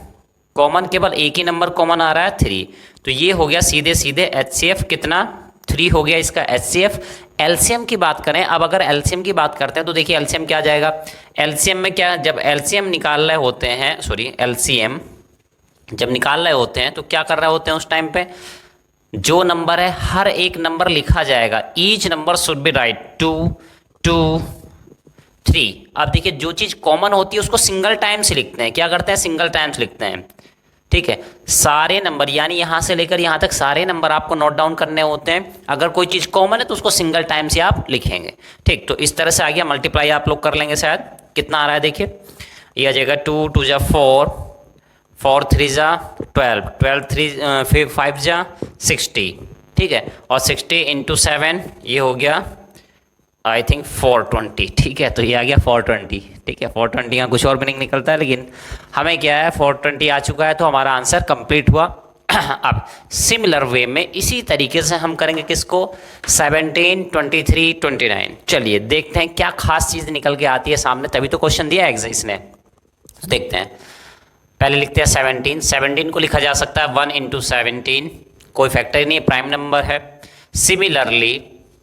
कॉमन केवल एक ही नंबर कॉमन आ रहा है 3, तो ये हो गया सीधे सीधे HCF कितना 3 हो गया इसका HCF। LCM की बात करें, अब अगर LCM की बात करते हैं तो देखिए LCM क्या आ जाएगा, LCM में क्या, जब LCM निकाल रहे होते हैं, सॉरी LCM जब निकाल रहे होते हैं तो क्या कर रहे होते हैं उस टाइम पे, जो नंबर है हर एक नंबर लिखा जाएगा, each number should be right, 2 2 3। अब देखिए जो चीज़ कॉमन होती है उसको सिंगल टाइम से लिखते हैं, क्या करते हैं सिंगल टाइम्स लिखते हैं, ठीक है। सारे नंबर यानी यहाँ से लेकर यहाँ तक सारे नंबर आपको नोट डाउन करने होते हैं, अगर कोई चीज़ कॉमन है तो उसको सिंगल टाइम से आप लिखेंगे, ठीक। तो इस तरह से आ गया, मल्टीप्लाई आप लोग कर लेंगे, शायद कितना आ रहा है देखिए, ये आ जाएगा 2 2 जा 4 4 3 जा 12 12 3 5 जा 60, ठीक है, और 60 इंटू 7 ये हो गया आई थिंक 420, ठीक है। तो ये आ गया 420, ठीक है। 420 का कुछ और मीनिंग निकलता है, लेकिन हमें क्या है 420 आ चुका है, तो हमारा आंसर कंप्लीट हुआ। अब सिमिलर वे में इसी तरीके से हम करेंगे किसको, 17, 23, 29। चलिए देखते हैं क्या खास चीज़ निकल के आती है सामने, तभी तो क्वेश्चन दिया है इसने। तो देखते हैं, पहले लिखते हैं 17। 17 को लिखा जा सकता है 1 इंटू 17, कोई फैक्टर नहीं है, प्राइम नंबर है। सिमिलरली,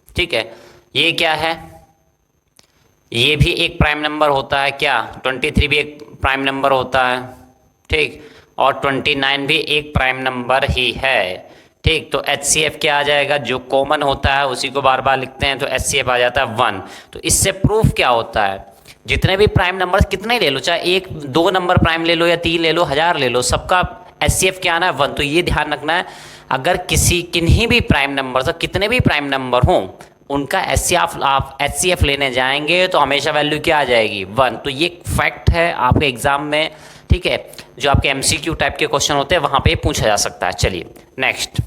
ठीक है, ये क्या है, ये भी एक प्राइम नंबर होता है क्या, 23 भी एक प्राइम नंबर होता है, ठीक, और 29 भी एक प्राइम नंबर ही है, ठीक। तो HCF क्या आ जाएगा, जो कॉमन होता है उसी को बार बार लिखते हैं, तो HCF आ जाता है 1। तो इससे प्रूफ क्या होता है, जितने भी प्राइम नंबर कितने ले लो, चाहे एक दो नंबर प्राइम ले लो या 3 ले लो, 1000 ले लो, सबका HCF क्या आना है 1। तो ये ध्यान रखना है, अगर किसी किन्हीं भी प्राइम नंबर से कितने भी प्राइम नंबर हों, उनका HCF आप HCF लेने जाएंगे तो हमेशा वैल्यू क्या आ जाएगी 1। तो ये फैक्ट है आपके एग्जाम में, ठीक है, जो आपके MCQ टाइप के क्वेश्चन होते हैं वहाँ पे पूछा जा सकता है। चलिए नेक्स्ट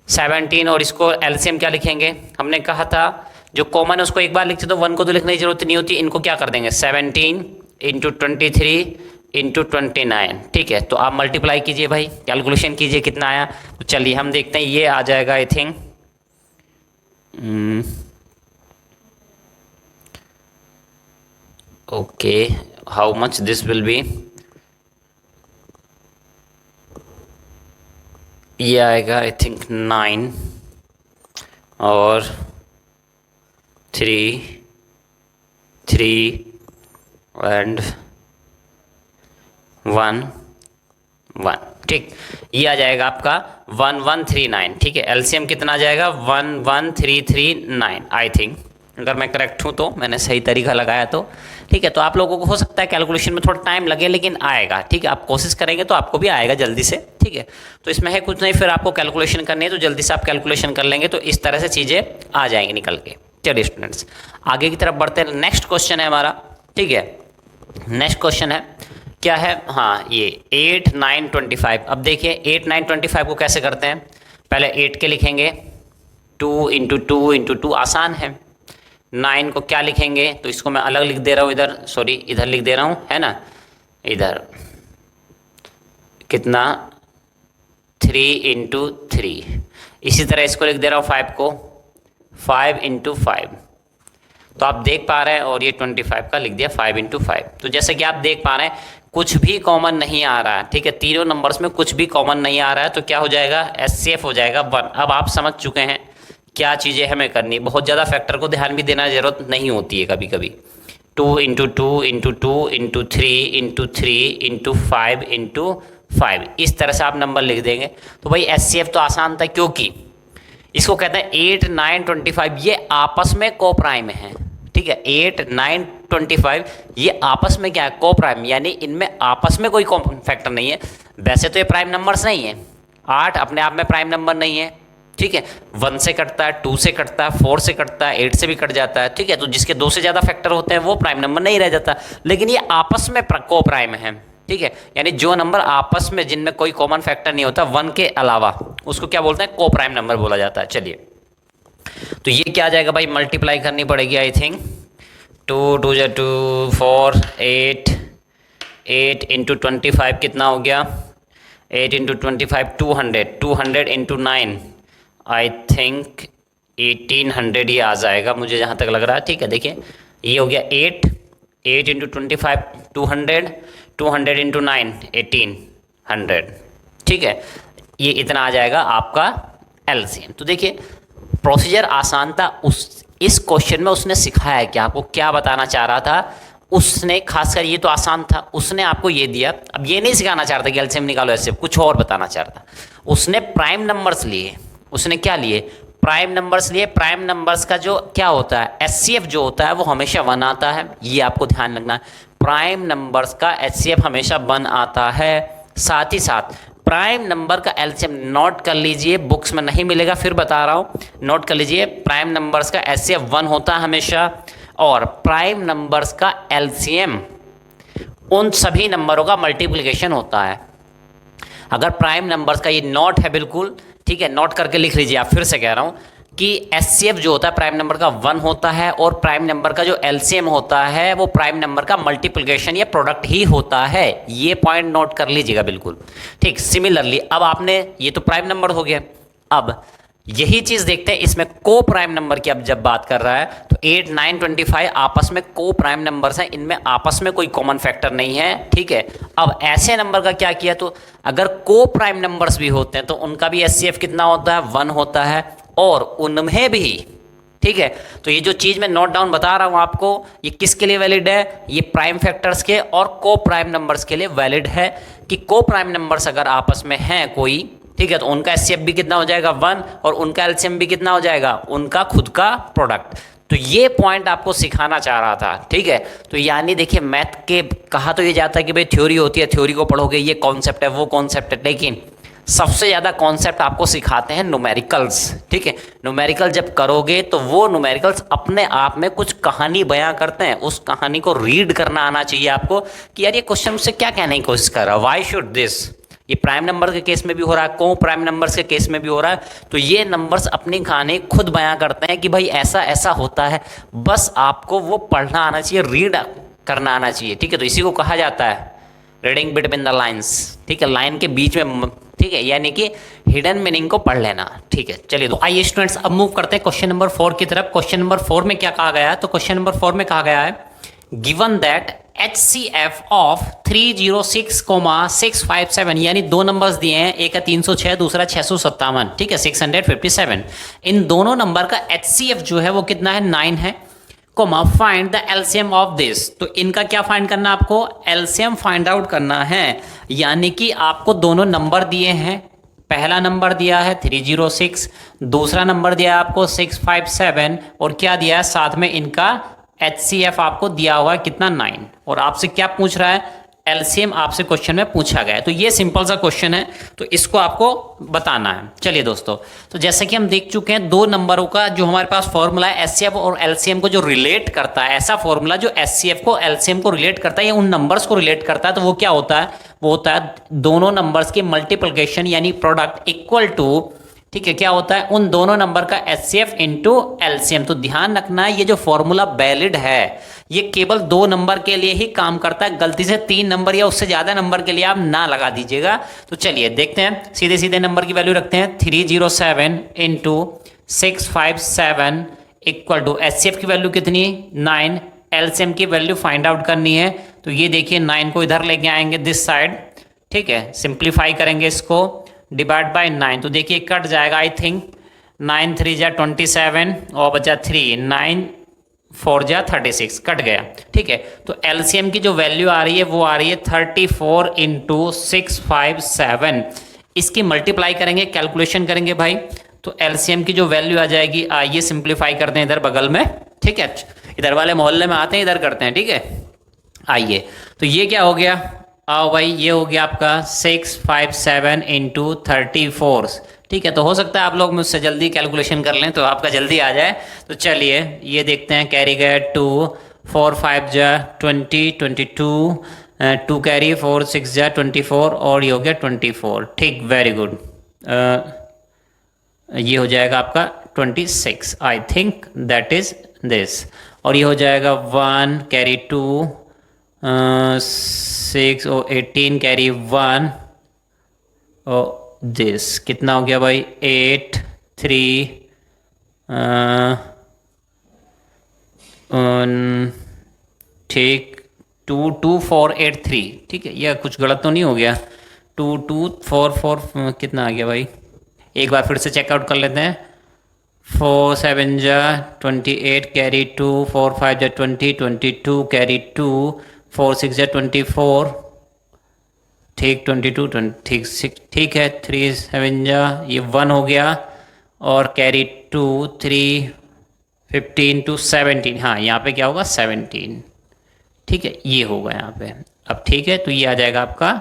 17, और इसको LCM क्या लिखेंगे, हमने कहा था जो कॉमन है उसको एक बार लिखते तो 1 को तो लिखने की जरूरत नहीं होती, इनको क्या कर देंगे 17 इंटू 23 इंटू 29, ठीक है। तो आप मल्टीप्लाई कीजिए भाई, कैलकुलेशन कीजिए कितना आया। तो चलिए हम देखते हैं, ये आ जाएगा I think okay, how much this will be, ये आएगा आई थिंक 9 और 3 एंड 1 1, ठीक। ये आ जाएगा आपका 1139, ठीक है। LCM कितना आ जाएगा 11339 आई थिंक, अगर मैं करेक्ट हूँ तो, मैंने सही तरीका लगाया तो, ठीक है। तो आप लोगों को हो सकता है कैलकुलेशन में थोड़ा टाइम लगे, लेकिन आएगा, ठीक है। आप कोशिश करेंगे तो आपको भी आएगा जल्दी से, ठीक है। तो इसमें है कुछ नहीं, फिर आपको कैलकुलेशन करनी है तो जल्दी से आप कैलकुलेशन कर लेंगे, तो इस तरह से चीज़ें आ जाएंगी निकल के। चलिए स्टूडेंट्स आगे की तरफ बढ़ते हैं, नेक्स्ट क्वेश्चन है हमारा, ठीक है। नेक्स्ट क्वेश्चन है क्या है, हाँ ये 8, 9, 25। अब देखिए 8, 9, 25 को कैसे करते हैं, पहले 8 के लिखेंगे 2 इंटू 2 इंटू 2, आसान है। 9 को क्या लिखेंगे, तो इसको मैं अलग लिख दे रहा हूँ इधर, सॉरी इधर लिख दे रहा हूँ, है ना, इधर कितना 3 इंटू 3। इसी तरह इसको लिख दे रहा हूँ 5 को 5 इंटू 5। तो आप देख पा रहे हैं, और ये 25 का लिख दिया 5 इंटू 5। तो जैसे कि आप देख पा रहे हैं कुछ भी कॉमन नहीं आ रहा है, ठीक है, तीनों नंबर्स में कुछ भी कॉमन नहीं आ रहा है, तो क्या हो जाएगा HCF हो जाएगा 1। अब आप समझ चुके हैं क्या चीज़ें हमें करनी, बहुत ज़्यादा फैक्टर को ध्यान भी देना ज़रूरत नहीं होती है कभी कभी। 2 into 2 into 2 into 3 into 3 into 5 into 5, इस तरह से आप नंबर लिख देंगे। तो भाई HCF तो आसान था, क्योंकि इसको कहते हैं 8, 9, 25, ये आपस में को प्राइम है, ठीक है। 8, 9, 25 ये आपस में क्या है, को प्राइम, यानी इनमें आपस में कोई कॉमन फैक्टर नहीं है। वैसे तो ये प्राइम नंबर्स नहीं है, 8 अपने आप में प्राइम नंबर नहीं है, ठीक है। 1 से कटता है, 2 से कटता है, 4 से कटता है, 8 से भी कट जाता है, ठीक है। तो जिसके 2 से ज़्यादा फैक्टर होते हैं वो प्राइम नंबर नहीं रह जाता, लेकिन ये आपस में को प्राइम है, ठीक है। यानी जो नंबर आपस में जिनमें कोई कॉमन फैक्टर नहीं होता 1 के अलावा, उसको क्या बोलते हैं, को प्राइम नंबर बोला जाता है। चलिए तो ये क्या आ जाएगा भाई, मल्टीप्लाई करनी पड़ेगी आई थिंक, 2 2 जा 2 4 8 इंटू 25 कितना हो गया, 8 इंटू 25 200 इंटू 9 आई थिंक 1800 ही आ जाएगा मुझे जहाँ तक लग रहा है, ठीक है। देखिए ये हो गया 8 इंटू 25 200 इंटू 9 1800, ठीक है। ये इतना आ जाएगा आपका LCM। तो देखिए प्रोसीजर आसान था, इस क्वेश्चन में उसने सिखाया है कि आपको क्या बताना चाह रहा था, उसने खासकर ये तो आसान था, उसने आपको ये दिया। अब ये नहीं सिखाना चाह रहा था कि LCM निकालो, ऐसे कुछ और बताना चाह रहा था। उसने प्राइम नंबर्स लिए, उसने क्या लिए, प्राइम नंबर्स लिए। प्राइम नंबर्स का जो क्या होता है HCF जो होता है वो हमेशा 1 आता है, ये आपको ध्यान रखना है। प्राइम नंबर्स का HCF हमेशा 1 आता है। साथ ही साथ प्राइम नंबर का LCM नोट कर लीजिए, बुक्स में नहीं मिलेगा, फिर बता रहा हूँ, नोट कर लीजिए। प्राइम नंबर्स का HCF 1 होता है हमेशा, और प्राइम नंबर्स का LCM उन सभी नंबरों का मल्टीप्लिकेशन होता है। अगर प्राइम नंबर्स का ये नोट है बिल्कुल, ठीक है, नोट करके लिख लीजिए आप, फिर से कह रहा हूँ कि एचसीएफ जो होता है प्राइम नंबर का 1 होता है और प्राइम नंबर का जो एलसीएम होता है वो प्राइम नंबर का मल्टीप्लिकेशन या प्रोडक्ट ही होता है। ये पॉइंट नोट कर लीजिएगा बिल्कुल। ठीक, सिमिलरली अब आपने ये तो प्राइम नंबर हो गया, अब यही चीज देखते हैं इसमें को प्राइम नंबर की। अब जब बात कर रहा है तो 8, 9, 25 आपस में को प्राइम नंबर्स हैं, इनमें आपस में कोई कॉमन फैक्टर नहीं है। ठीक है, अब ऐसे नंबर का क्या किया, तो अगर को प्राइम नंबर्स भी होते हैं तो उनका भी एचसीएफ कितना होता है, 1 होता है, और उनमें भी, ठीक है, तो ये जो चीज मैं नोट डाउन बता रहा हूं आपको, ये किसके लिए वैलिड है, ये प्राइम फैक्टर्स के और को प्राइम नंबर्स के लिए वैलिड है कि को प्राइम नंबर्स अगर आपस में हैं कोई, ठीक है, तो उनका एचसीएफ भी कितना हो जाएगा 1 और उनका एलसीएम भी कितना हो जाएगा, उनका खुद का प्रोडक्ट। तो ये पॉइंट आपको सिखाना चाह रहा था। ठीक है, तो यानी देखिए मैथ के कहा तो ये जाता है कि भाई थ्योरी होती है, थ्योरी को पढ़ोगे, ये कॉन्सेप्ट है वो कॉन्सेप्ट है, लेकिन सबसे ज़्यादा कॉन्सेप्ट आपको सिखाते हैं न्यूमेरिकल्स। ठीक है, न्यूमेरिकल जब करोगे तो वो न्यूमेरिकल्स अपने आप में कुछ कहानी बयां करते हैं, उस कहानी को रीड करना आना चाहिए आपको कि यार ये क्वेश्चन मुझसे क्या कहने की कोशिश कर रहा है, वाई शुड दिस। ये प्राइम नंबर के केस में भी हो रहा है, को प्राइम नंबर्स के केस में भी हो रहा है, तो ये नंबर्स अपनी कहानी खुद बयां करते हैं कि भाई ऐसा ऐसा होता है, बस आपको वो पढ़ना आना चाहिए, रीड करना आना चाहिए। ठीक है, तो इसी को कहा जाता है रीडिंग बिटवीन द लाइन्स। ठीक है, लाइन के बीच में, ठीक है, यानी कि हिडन मीनिंग को पढ़ लेना। ठीक है, चलिए तो आइए स्टूडेंट्स अब मूव करते हैं क्वेश्चन नंबर 4 की तरफ। क्वेश्चन नंबर 4 में क्या कहा गया है, तो क्वेश्चन नंबर 4 में कहा गया है गिवन दैट HCF ऑफ 306,657, यानी दो नंबर्स दिए हैं, एक है 306 दूसरा 657, ठीक है 657, इन दोनों नंबर का HCF जो है वो कितना है, 9 है, comma find the LCM of this. तो इनका क्या फाइंड करना है आपको, एलसीएम फाइंड आउट करना है। यानी कि आपको दोनों नंबर दिए हैं, पहला नंबर दिया है 306, दूसरा नंबर दिया है आपको 657, और क्या दिया है साथ में इनका HCF आपको दिया हुआ है कितना, 9, और आपसे क्या पूछ रहा है, एलसीएम आपसे क्वेश्चन में पूछा गया है। तो ये सिंपल सा क्वेश्चन है, तो इसको आपको बताना है। चलिए दोस्तों, तो जैसे कि हम देख चुके हैं दो नंबरों का जो हमारे पास फॉर्मूला है HCF और LCM को जो रिलेट करता है, ऐसा फॉर्मूला जो HCF को LCM को रिलेट करता है या उन नंबर्स को रिलेट करता है, तो वो क्या होता है, वो होता है दोनों नंबर्स की मल्टीप्लिकेशन यानी प्रोडक्ट इक्वल टू, ठीक है, क्या होता है, उन दोनों नंबर का HCF इंटू LCM। तो ध्यान रखना है ये जो फॉर्मूला वैलिड है ये केवल दो नंबर के लिए ही काम करता है, गलती से 3 नंबर या उससे ज्यादा नंबर के लिए आप ना लगा दीजिएगा। तो चलिए देखते हैं, सीधे सीधे नंबर की वैल्यू रखते हैं, 307 इंटू 657 इक्वल टू HCF की वैल्यू कितनी, 9, LCM की वैल्यू फाइंड आउट करनी है। तो ये देखिए 9 को इधर लेके आएंगे दिस साइड, ठीक है, सिंप्लीफाई करेंगे इसको, डिवाइड बाय 9, तो देखिए कट जाएगा, आई थिंक 9 3 जा 27 और बचा 3, 9 4 जा 36, कट गया। ठीक है, तो LCM की जो वैल्यू आ रही है वो आ रही है 34 इंटू 657, इसकी मल्टीप्लाई करेंगे, कैलकुलेशन करेंगे भाई, तो LCM की जो वैल्यू आ जाएगी, आइए सिंप्लीफाई करते हैं इधर बगल में, ठीक है, इधर वाले मोहल्ले में आते हैं, इधर करते हैं, ठीक है, आइए। तो ये क्या हो गया, आओ भाई, ये हो गया आपका 657 इंटू 34, ठीक है, तो हो सकता है आप लोग मुझसे जल्दी कैलकुलेशन कर लें तो आपका जल्दी आ जाए। तो चलिए ये देखते हैं, कैरी गए 2, 4 5 जा 20, 22, 2 कैरी 4 6 जा 24, और ये हो गया 24, ठीक, वेरी गुड, ये हो जाएगा आपका 26, I think that is this, और ये हो जाएगा 1 कैरी 2 6 और 18 कैरी 1 और दिस कितना हो गया भाई, 8 3 ठीक 2 2 4 8 3, ठीक है, यह कुछ गलत तो नहीं हो गया, 2 2 4 4 कितना आ गया भाई, एक बार फिर से चेकआउट कर लेते हैं, 4 7 जा 28 कैरी 2, 4 5 जा 20, 22 कैरी 2, 4 6 जा 24, ठीक 22 ठीक है, 3 7 जा ये 1 हो गया, और कैरी 2 3 15 to 17, हाँ यहाँ पे क्या होगा 17, ठीक है, ये होगा यहाँ पे, अब ठीक है, तो ये आ जाएगा आपका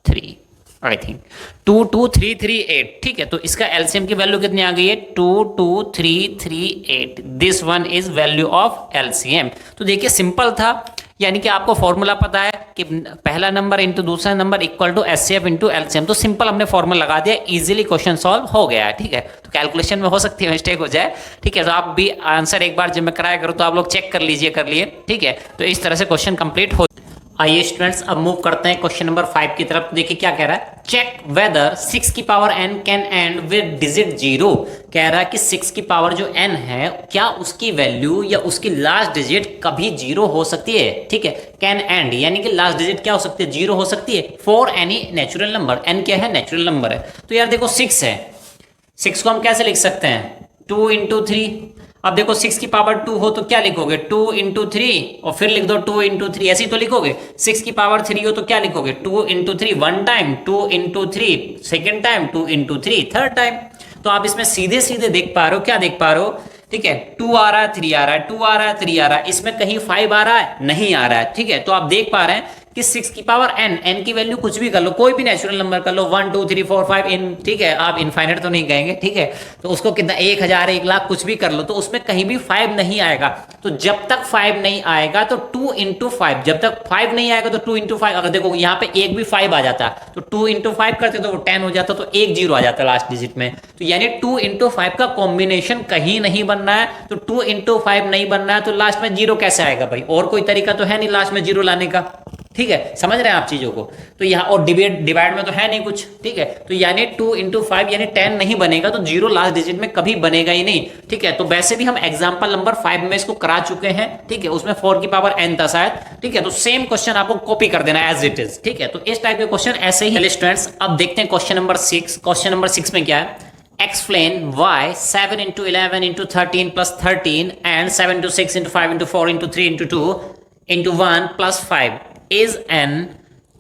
3, आई थिंक 2 2 3 3 8, ठीक है, तो इसका LCM की वैल्यू कितनी आ गई है, 2 2 3 3 8, this one is value of LCM। तो देखिए सिंपल था, यानी कि आपको फॉर्मूला पता है कि पहला नंबर इंटू दूसरा number equal to HCF into LCM, तो सिंपल हमने फॉर्मूला लगा दिया, इजीली क्वेश्चन सॉल्व हो गया है। ठीक है, तो कैलकुलेशन में हो सकती है मिस्टेक हो जाए। ठीक है, तो आप भी आंसर एक बार जब मैं कराया करूँ तो आप लोग चेक कर लीजिए, कर लिए। ठीक है, तो इस तरह से क्वेश्चन कंप्लीट हो। आइए स्टूडेंट्स अब मूव करते हैं क्वेश्चन नंबर 5 की तरफ। देखिए क्या कह रहा है, चेक वेदर 6 की power n can and with digit 0। कह रहा है कि 6 की पावर जो n है क्या उसकी वैल्यू या उसकी लास्ट डिजिट कभी 0 हो सकती है। ठीक है, कैन एंड यानी कि लास्ट डिजिट क्या हो सकती है, 0 हो सकती है for any natural number. n क्या है, नेचुरल नंबर है। तो यार देखो 6 है, 6 को हम कैसे लिख सकते हैं, 2 इंटू 3। अब देखो 6 की पावर 2 हो तो क्या लिखोगे, 2 इंटू 3 और फिर लिख दो 2 इंटू 3, ऐसे ही तो लिखोगे। 6 की पावर 3 हो तो क्या लिखोगे, 2 into 3 one time, 2 into 3 second time, 2 into 3 third time. तो आप इसमें सीधे सीधे देख पा रहे हो, क्या देख पा रहे हो, ठीक है, 2 आ रहा है, 3 आ रहा है, 2 आ रहा है, 3 आ रहा है, इसमें कहीं 5 आ रहा है, नहीं आ रहा है। ठीक है, तो आप देख पा रहे हैं कि 6 की पावर n की वैल्यू कुछ भी कर लो, कोई भी नेचुरल नंबर कर लो, 1 2 3 4 5 इन, ठीक है, आप इनफाइनाइट तो नहीं कहेंगे। ठीक है, तो उसको कितना 1000 1 लाख कुछ भी कर लो, तो उसमें कहीं भी 5 नहीं आएगा। तो जब तक 5 नहीं आएगा तो 2 इंटू 5, जब तक 5 नहीं आएगा तो 2 इंटू 5। अगर देखो यहाँ पे एक भी 5 आ जाता तो 2 इंटू 5 करते तो वो 10 हो जाता, तो एक 0 आ जाता लास्ट डिजिट में। तो यानी 2 इंटू 5 का कॉम्बिनेशन कहीं नहीं बनना है, तो 2 इंटू 5 नहीं बनना है, तो लास्ट में 0 कैसे आएगा भाई, और कोई तरीका तो है नहीं लास्ट में 0 लाने का। ठीक है, समझ रहे हैं आप चीजों को। तो यहाँ और डिवाइड में तो है नहीं कुछ। ठीक है, तो यानी 2 इंटू 5 यानी 10 नहीं बनेगा, तो 0 लास्ट डिजिट में कभी बनेगा ही नहीं। ठीक है, तो वैसे भी हम एग्जांपल नंबर 5 में इसको करा चुके हैं। ठीक है, उसमें 4 की पावर n था शायद। ठीक है, तो सेम क्वेश्चन आपको कॉपी कर देना एज इट इज। ठीक है, तो इस टाइप के क्वेश्चन ऐसे ही। स्टूडेंट्स अब देखते हैं क्वेश्चन नंबर 6। क्वेश्चन नंबर 6 में क्या है, explain why 7 into 11 into 13 plus 13 and 7 into 6 into 5 into 4 into 3 into 2 into 1 plus 5 is an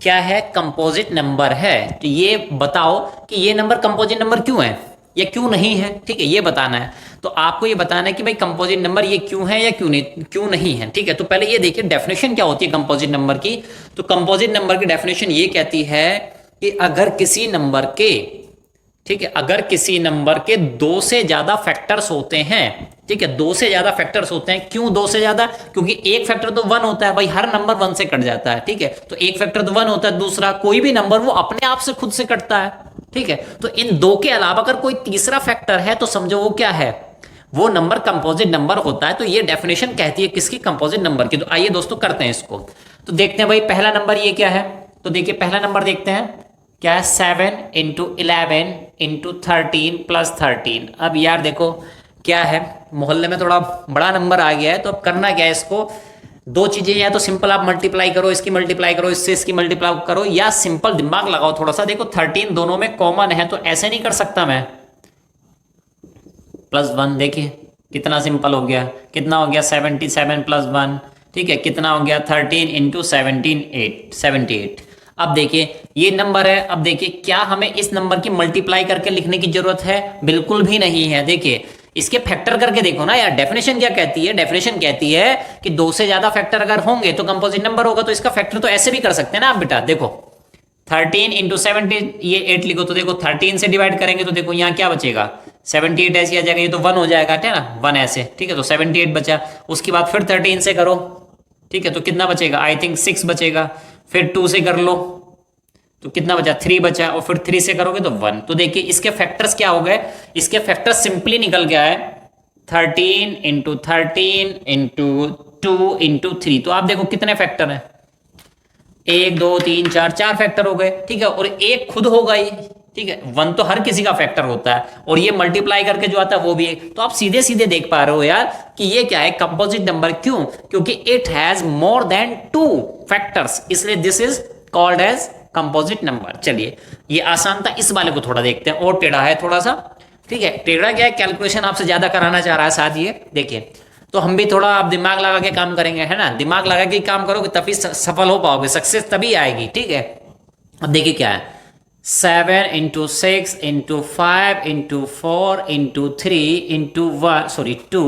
क्या है, कंपोजिट नंबर है। तो ये बताओ कि ये नंबर कंपोजिट नंबर क्यों है या क्यों नहीं है। ठीक है, ये बताना है। तो आपको ये बताना है कि भाई कंपोजिट नंबर ये क्यों है या क्यों नहीं है। ठीक है, तो पहले ये देखिए डेफिनेशन क्या होती है कंपोजिट नंबर की। तो कंपोजिट नंबर की डेफिनेशन ये कहती है कि अगर किसी नंबर के, ठीक है, अगर किसी नंबर के 2 से ज्यादा फैक्टर्स होते हैं, ठीक है, 2 से ज्यादा फैक्टर्स होते हैं। क्यों 2 से ज्यादा, क्योंकि एक फैक्टर तो 1 होता है भाई, हर नंबर 1 से कट जाता है। ठीक है, तो एक फैक्टर तो 1 होता है, दूसरा कोई भी नंबर वो अपने आप से खुद से कटता है। ठीक है, तो इन 2 के अलावा अगर कोई तीसरा फैक्टर है तो समझो वो क्या है, वो नंबर कंपोजिट नंबर होता है। तो ये डेफिनेशन कहती है किसकी, कंपोजिट नंबर की। तो आइए दोस्तों करते हैं इसको। तो देखते हैं भाई पहला नंबर ये क्या है। तो देखिए पहला नंबर देखते हैं क्या है, 7 इंटू 11 इंटू 13 प्लस 13। अब यार देखो क्या है, मोहल्ले में थोड़ा बड़ा नंबर आ गया है, तो अब करना क्या है, इसको 2 चीजें, या तो सिंपल आप मल्टीप्लाई करो, इसकी मल्टीप्लाई करो, इससे इसकी मल्टीप्लाई करो, या सिंपल दिमाग लगाओ थोड़ा सा। देखो 13 दोनों में कॉमन है, तो ऐसे नहीं कर सकता मैं, +1। देखिए कितना सिंपल हो गया, कितना हो गया 77 प्लस 1। ठीक है, कितना हो गया 13 इंटू 78। अब देखिए ये नंबर है। अब देखिए क्या हमें इस नंबर की मल्टीप्लाई करके लिखने की जरूरत है, बिल्कुल भी नहीं है। देखिए इसके फैक्टर करके देखो ना यार, डेफिनेशन क्या कहती है, डेफिनेशन कहती है कि 2 से ज्यादा फैक्टर अगर होंगे तो कंपोजिट नंबर होगा। तो इसका फैक्टर तो ऐसे भी कर सकते हैं ना आप बेटा। देखो 13 इंटू 17, ये 8 लिखो, तो देखो 13 से डिवाइड करेंगे तो देखो यहाँ क्या बचेगा, 78 ऐसे आ जाएगा, ये तो 1 हो जाएगा, है ना, 1 ऐसे। ठीक है, तो 78 बचा। उसके बाद फिर 13 से करो, ठीक है, तो कितना बचेगा, आई थिंक 6 बचेगा। फिर 2 से कर लो तो कितना बचा, 3 बचा, और फिर 3 से करोगे तो 1। तो देखिए इसके फैक्टर्स क्या हो गए, इसके फैक्टर्स सिंपली निकल गया है 13 इंटू 13 इंटू 2 इंटू 3। तो आप देखो कितने फैक्टर हैं, 1 2 3 4 फैक्टर हो गए। ठीक है, और एक खुद होगा ही। ठीक है, 1 तो हर किसी का फैक्टर होता है, और ये मल्टीप्लाई करके जो आता है वो भी एक। तो आप सीधे सीधे देख पा रहे हो यार कि ये क्या है, कंपोजिट नंबर। क्यों, क्योंकि it has more than 2 factors, इसलिए this is called as composite number. चलिए ये आसान था, इस वाले को थोड़ा देखते हैं, और टेढ़ा है थोड़ा सा। ठीक है, टेढ़ा क्या है, कैलकुलेशन आपसे ज्यादा कराना चाह रहा है साथ। ये देखिए, तो हम भी थोड़ा आप दिमाग लगा के काम करेंगे, है ना, दिमाग लगा के काम करोगे तभी सफल हो पाओगे, सक्सेस तभी आएगी। ठीक है, अब देखिए क्या है, 7 into 6 into 5 into 4 into 3 into 2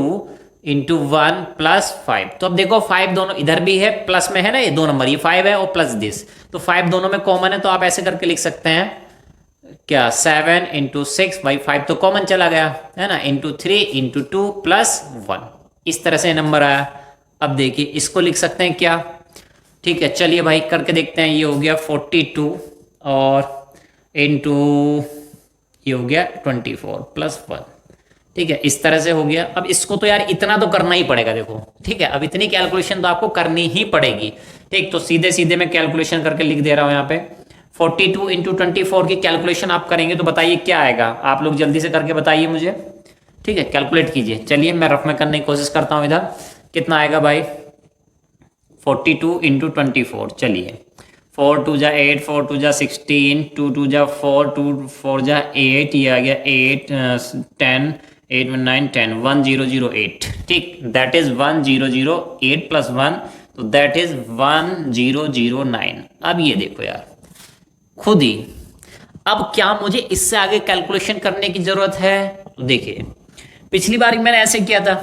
into 1 plus 5। तो अब देखो 5 दोनों इधर भी है, प्लस में है ना, ये 2 नंबर, ये 5 है और प्लस दिस, तो 5 दोनों में कॉमन है। तो आप ऐसे करके लिख सकते हैं क्या, 7 इंटू 6 बाई 5 तो कॉमन चला गया, है ना, इंटू 3 इंटू 2 प्लस 1। इस तरह से नंबर आया। अब देखिए इसको लिख सकते हैं क्या, ठीक है, चलिए भाई करके देखते हैं। ये हो गया 42 और इंटू ये हो गया 24 प्लस 1। ठीक है, इस तरह से हो गया। अब इसको तो यार इतना तो करना ही पड़ेगा, देखो ठीक है, अब इतनी कैलकुलेशन तो आपको करनी ही पड़ेगी। ठीक, तो सीधे सीधे मैं कैलकुलेशन करके लिख दे रहा हूं यहाँ पे। 42 इंटू 24 की कैलकुलेशन आप करेंगे तो बताइए क्या आएगा, आप लोग जल्दी से करके बताइए मुझे। ठीक है, कैलकुलेट कीजिए। चलिए मैं रफ में करने की कोशिश करता हूँ। इधर कितना आएगा भाई, 42 इंटू 24। चलिए 4 2 जा 8, 4 2 जा 16, 2 2 जा 4, 2 4 जा 8, ये आ गया 8 10, 8 में 9 10, 1008। ठीक, दैट इज 1008 प्लस 1, तो दैट इज 1009। अब ये देखो यार खुद ही, अब क्या मुझे इससे आगे कैलकुलेशन करने की जरूरत है? तो देखिए पिछली बार मैंने ऐसे किया था।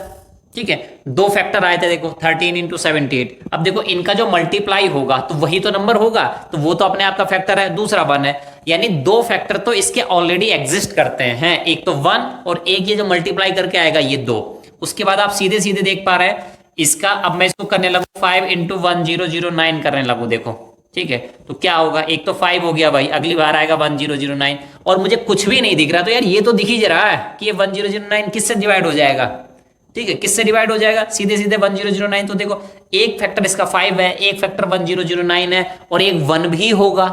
ठीक है, दो फैक्टर आए थे, देखो 13 इंटू 78। अब देखो इनका जो मल्टीप्लाई होगा तो वही तो नंबर होगा, तो वो तो अपने आप का फैक्टर है, दूसरा 1 है, यानी दो फैक्टर तो इसके ऑलरेडी एग्जिस्ट करते हैं, एक तो 1 और एक ये जो मल्टीप्लाई करके आएगा ये 2। उसके बाद आप सीधे सीधे देख पा रहे हैं इसका, अब मैं इसको करने लगू 5 इंटू 1009 करने लगू, देखो ठीक है, तो क्या होगा, एक तो 5 हो गया भाई, अगली बार आएगा 1009 और मुझे कुछ भी नहीं दिख रहा, तो यार ये तो दिख ही रहा है कि ये 1009 किससे डिवाइड हो जाएगा। ठीक है, किससे डिवाइड हो जाएगा, सीधे सीधे 1009। तो देखो एक फैक्टर इसका 5 है, एक फैक्टर 1009 है और एक 1 भी होगा।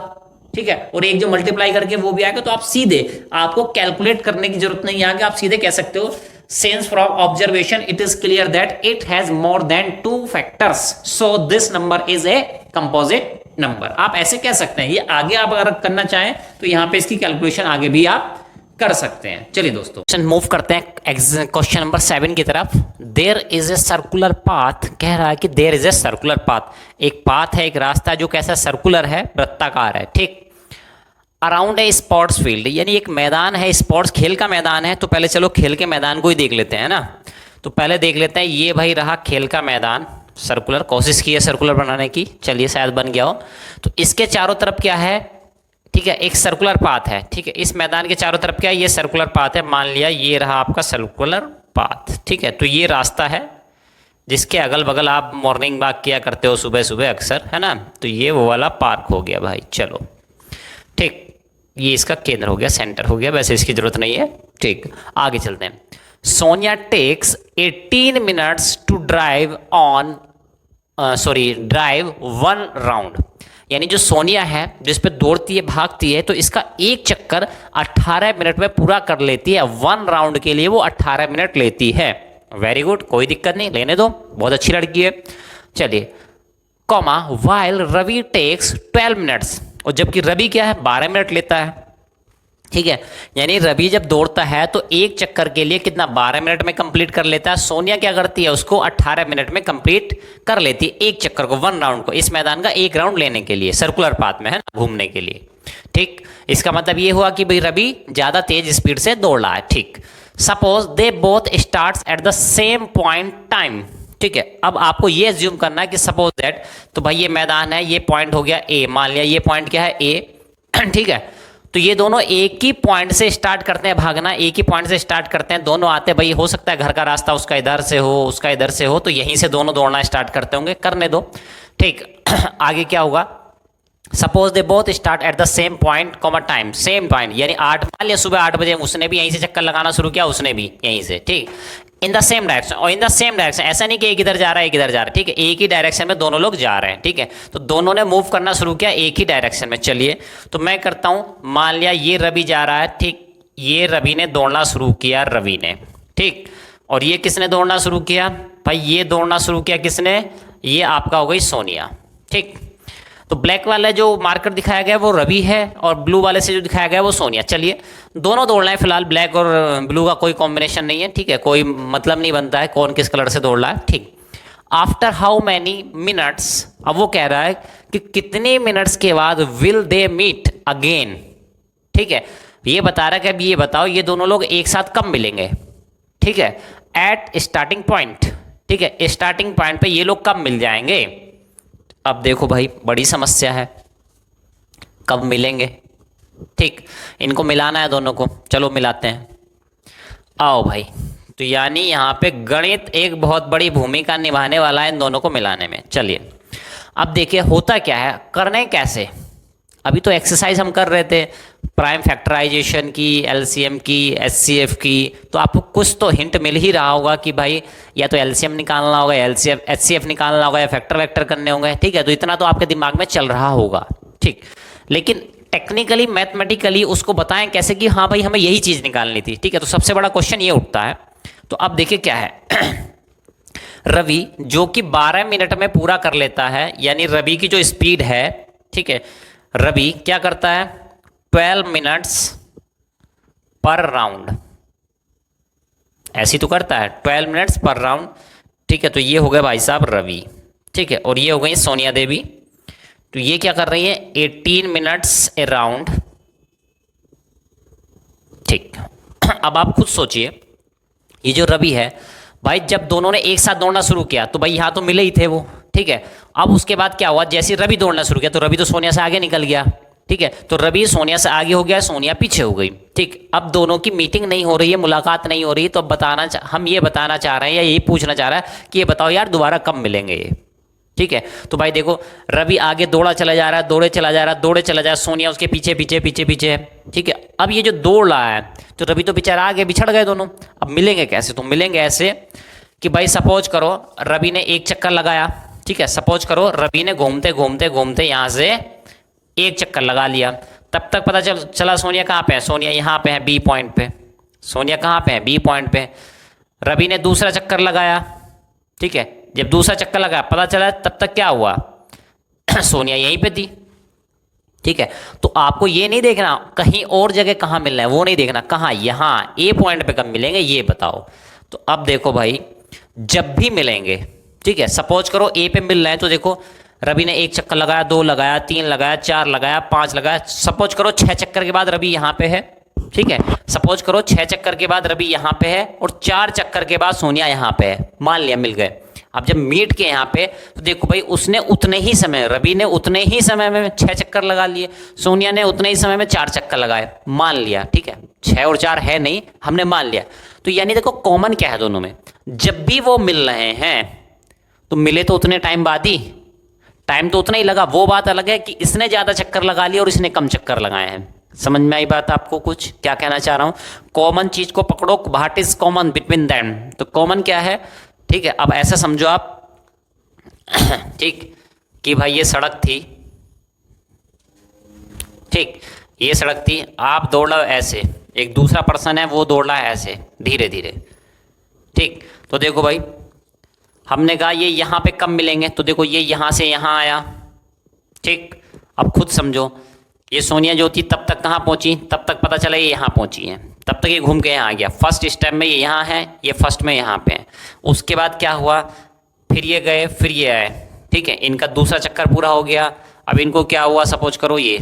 ठीक है, और एक जो मल्टीप्लाई करके वो भी आएगा। तो आप सीधे, आपको कैलकुलेट करने की जरूरत नहीं है, आप सीधे कह सकते हो since from observation it is clear that it has more than 2 factors, so this number is a composite number। आप ऐसे कह सकते हैं। ये आगे आप अगर करना चाहें तो यहां पे इसकी कैलकुलेशन आगे भी आप कर सकते हैं। चलिए दोस्तों मूव करते हैं क्वेश्चन नंबर 7 की तरफ। There is a circular path, कह रहा है कि there is a circular path, एक पाथ है, एक रास्ता जो कैसा सर्कुलर है, वृत्ताकार है। ठीक, अराउंड ए स्पोर्ट्स फील्ड, यानी एक मैदान है, स्पोर्ट्स खेल का मैदान है। तो पहले चलो खेल के मैदान को ही देख लेते हैं ना। तो पहले देख लेते हैं, ये भाई रहा खेल का मैदान, सर्कुलर, कोशिश की है सर्कुलर बनाने की, चलिए शायद बन गया हो। तो इसके चारों तरफ क्या है, ठीक है, एक सर्कुलर पाथ है। ठीक है, इस मैदान के चारों तरफ क्या है, ये सर्कुलर पाथ है, मान लिया ये रहा आपका सर्कुलर पाथ। ठीक है, तो ये रास्ता है जिसके अगल बगल आप मॉर्निंग वॉक किया करते हो सुबह सुबह अक्सर, है ना। तो ये वो वाला पार्क हो गया भाई। चलो ठीक, ये इसका केंद्र हो गया, सेंटर हो गया, वैसे इसकी जरूरत नहीं है। ठीक, आगे चलते हैं। Sonia takes 18 minutes to drive on drive 1 round, यानी जो सोनिया है जिस पे दौड़ती है, भागती है, तो इसका एक चक्कर 18 मिनट में पूरा कर लेती है। 1 राउंड के लिए वो 18 मिनट लेती है। वेरी गुड, कोई दिक्कत नहीं, लेने दो, बहुत अच्छी लड़की है। चलिए, comma while Ravi takes 12 minutes, और जबकि रवि क्या है 12 मिनट लेता है। ठीक है, यानी रवि जब दौड़ता है तो एक चक्कर के लिए कितना 12 मिनट में कंप्लीट कर लेता है। सोनिया क्या करती है, उसको 18 मिनट में कंप्लीट कर लेती है, एक चक्कर को, 1 राउंड को, इस मैदान का एक राउंड लेने के लिए, सर्कुलर पाथ में है ना, घूमने के लिए। ठीक, इसका मतलब ये हुआ कि भाई रवि ज्यादा तेज स्पीड से दौड़ रहा है। ठीक, suppose they both starts at the same point time. ठीक है, अब आपको ये एज्यूम करना है कि सपोज दैट, तो भाई ये मैदान है, ये पॉइंट हो गया ए, मान लिया ये पॉइंट क्या है ए। ठीक है, तो ये दोनों एक ही पॉइंट से स्टार्ट करते हैं भागना, एक ही पॉइंट से स्टार्ट करते हैं, दोनों आते हैं, भाई हो सकता है घर का रास्ता उसका इधर से हो, उसका इधर से हो, तो यहीं से दोनों दौड़ना स्टार्ट करते होंगे, करने दो। ठीक, आगे क्या होगा, suppose they both start at the same point comma time, same point, यानी 8, मान लिया सुबह 8 बजे उसने भी यहीं से चक्कर लगाना शुरू किया, उसने भी यहीं से। ठीक, इन द सेम डायरेक्शन, और इन द सेम डायरेक्शन, ऐसा नहीं कि एक इधर जा रहा है एक इधर जा रहा है। ठीक है, एक ही डायरेक्शन में दोनों लोग जा रहे हैं। ठीक है, तो दोनों ने मूव करना शुरू किया एक ही डायरेक्शन में। चलिए, तो मैं करता हूं, मान लिया ये रवि जा रहा है, ठीक, ये रवि ने दौड़ना शुरू किया, रवि ने। ठीक, और ये किसने दौड़ना शुरू किया, भाई ये दौड़ना शुरू किया किसने, ये आपका हो गई सोनिया। ठीक, तो ब्लैक वाला जो मार्कर दिखाया गया वो रवि है और ब्लू वाले से जो दिखाया गया वो सोनिया। चलिए, दोनों दौड़ रहे हैं फिलहाल, ब्लैक और ब्लू का कोई कॉम्बिनेशन नहीं है। ठीक है, कोई मतलब नहीं बनता है कौन किस कलर से दौड़ रहा है। ठीक, आफ्टर हाउ मैनी मिनट्स, अब वो कह रहा है कि कितने मिनट्स के बाद विल दे मीट अगेन। ठीक है, ये बता रहा है कि अब ये बताओ ये दोनों लोग एक साथ कब मिलेंगे। ठीक है, एट स्टार्टिंग पॉइंट। ठीक है, स्टार्टिंग पॉइंट पे ये लोग कब मिल जाएंगे। अब देखो भाई बड़ी समस्या है, कब मिलेंगे। ठीक, इनको मिलाना है दोनों को, चलो मिलाते हैं, आओ भाई। तो यानी यहाँ पे गणित एक बहुत बड़ी भूमिका निभाने वाला है इन दोनों को मिलाने में। चलिए, अब देखिए होता क्या है, करने कैसे। अभी तो एक्सरसाइज हम कर रहे थे प्राइम फैक्टराइजेशन की, एलसीएम की, एचसीएफ की, तो आपको कुछ तो हिंट मिल ही रहा होगा कि भाई या तो एलसीएम निकालना होगा, एलसीएफ एचसीएफ निकालना होगा, या फैक्टर वेक्टर करने होंगे, ठीक है। तो इतना तो आपके दिमाग में चल रहा होगा, ठीक। लेकिन टेक्निकली मैथमेटिकली उसको बताएं कैसे कि हाँ भाई हमें यही चीज़ निकालनी थी, ठीक है। तो सबसे बड़ा क्वेश्चन ये उठता है। तो अब देखिए क्या है रवि जो कि 12 मिनट में पूरा कर लेता है, यानी रवि की जो स्पीड है, ठीक है, रवि क्या करता है 12 मिनट्स पर राउंड, ऐसी तो करता है 12 मिनट्स पर राउंड, ठीक है। तो ये हो गए भाई साहब रवि, ठीक है, और ये हो गई सोनिया देवी। तो ये क्या कर रही है 18 मिनट्स ए राउंड, ठीक। अब आप खुद सोचिए, ये जो रवि है भाई, जब दोनों ने एक साथ दौड़ना शुरू किया तो भाई यहाँ तो मिले ही थे वो, ठीक है। अब उसके बाद क्या हुआ, जैसे रवि दौड़ना शुरू किया तो रवि तो सोनिया से आगे निकल गया, ठीक है। तो रवि सोनिया से आगे हो गया, सोनिया पीछे हो गई, ठीक। अब दोनों की मीटिंग नहीं हो रही है, मुलाकात नहीं हो रही, तो अब हम ये बताना चाह रहे हैं या यही पूछना चाह रहा है कि ये बताओ यार दोबारा कब मिलेंगे ये, ठीक है। तो भाई देखो रवि आगे दौड़ा चला जा रहा है, दौड़े चला जा रहा है, दौड़े चला जा रहा है, सोनिया उसके पीछे पीछे पीछे पीछे है, ठीक है। अब ये जो दौड़ रहा है तो रवि तो बेचारा आगे बिछड़ गए दोनों। अब मिलेंगे कैसे, तो मिलेंगे ऐसे कि भाई सपोज करो रवि ने एक चक्कर लगाया, ठीक है, सपोज करो रवि ने घूमते घूमते घूमते यहाँ से एक चक्कर लगा लिया, तब तक पता चला सोनिया कहाँ पे है, सोनिया यहाँ पे है बी पॉइंट पे, सोनिया कहाँ पे है बी पॉइंट पे। रवि ने दूसरा चक्कर लगाया, ठीक है, जब दूसरा चक्कर लगाया पता चला तब तक क्या हुआ सोनिया यहीं पे थी, ठीक है। तो आपको ये नहीं देखना कहीं और जगह कहाँ मिलना है, वो नहीं देखना, कहाँ यहाँ ए पॉइंट पे कब मिलेंगे ये बताओ। तो अब देखो भाई जब भी मिलेंगे, ठीक है, सपोज करो ए पे मिल रहे हैं, तो देखो रवि ने एक चक्कर लगाया, 2 लगाया, 3 लगाया, 4 लगाया, 5 लगाया, सपोज करो 6 चक्कर के बाद रवि यहाँ पे है, ठीक है। सपोज करो 6 चक्कर के बाद रवि यहाँ पे है और 4 चक्कर के बाद सोनिया यहाँ पे है, मान लिया मिल गए। अब जब मीट के यहाँ पे तो देखो भाई उसने उतने ही समय, रवि ने उतने ही समय में 6 चक्कर लगा लिए, सोनिया ने उतने ही समय में 4 चक्कर लगाए, मान लिया, ठीक है। 6 और 4 है नहीं, हमने मान लिया। तो यानी देखो कॉमन क्या है दोनों में, जब भी वो मिल रहे हैं तो मिले तो उतने टाइम बाद ही, टाइम तो उतना ही लगा। वो बात अलग है कि इसने ज़्यादा चक्कर लगा लिया और इसने कम चक्कर लगाए हैं। समझ में आई बात आपको, कुछ क्या कहना चाह रहा हूँ। कॉमन चीज़ को पकड़ो, what is common between them, तो कॉमन क्या है, ठीक है। अब ऐसा समझो आप ठीक कि भाई ये सड़क थी, ठीक, ये सड़क थी, आप दौड़ रहे हो ऐसे, एक दूसरा पर्सन है वो दौड़ रहा है ऐसे धीरे धीरे, ठीक। तो देखो भाई हमने कहा ये यहाँ पे कब मिलेंगे, तो देखो ये यहाँ से यहाँ आया, ठीक। अब खुद समझो, ये सोनिया जो थी तब तक कहाँ पहुँची, तब तक पता चला ये यहाँ पहुँची है, तब तक ये घूम के यहाँ आ गया, फर्स्ट स्टेप में ये यहाँ है, ये फर्स्ट में यहाँ पे है। उसके बाद क्या हुआ, फिर ये गए, फिर ये आए, ठीक है, इनका दूसरा चक्कर पूरा हो गया। अब इनको क्या हुआ, सपोज करो ये,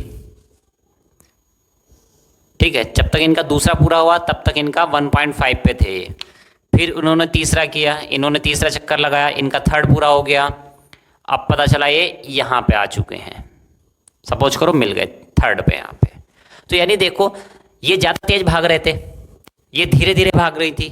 ठीक है, जब तक इनका दूसरा पूरा हुआ तब तक इनका 1.5 पे थे। फिर उन्होंने तीसरा किया, इन्होंने तीसरा चक्कर लगाया, इनका थर्ड पूरा हो गया। अब पता चला ये यहाँ पे आ चुके हैं, सपोज करो मिल गए थर्ड पे यहाँ पे। तो यानी देखो ये ज़्यादा तेज भाग रहे थे, ये धीरे धीरे भाग रही थी,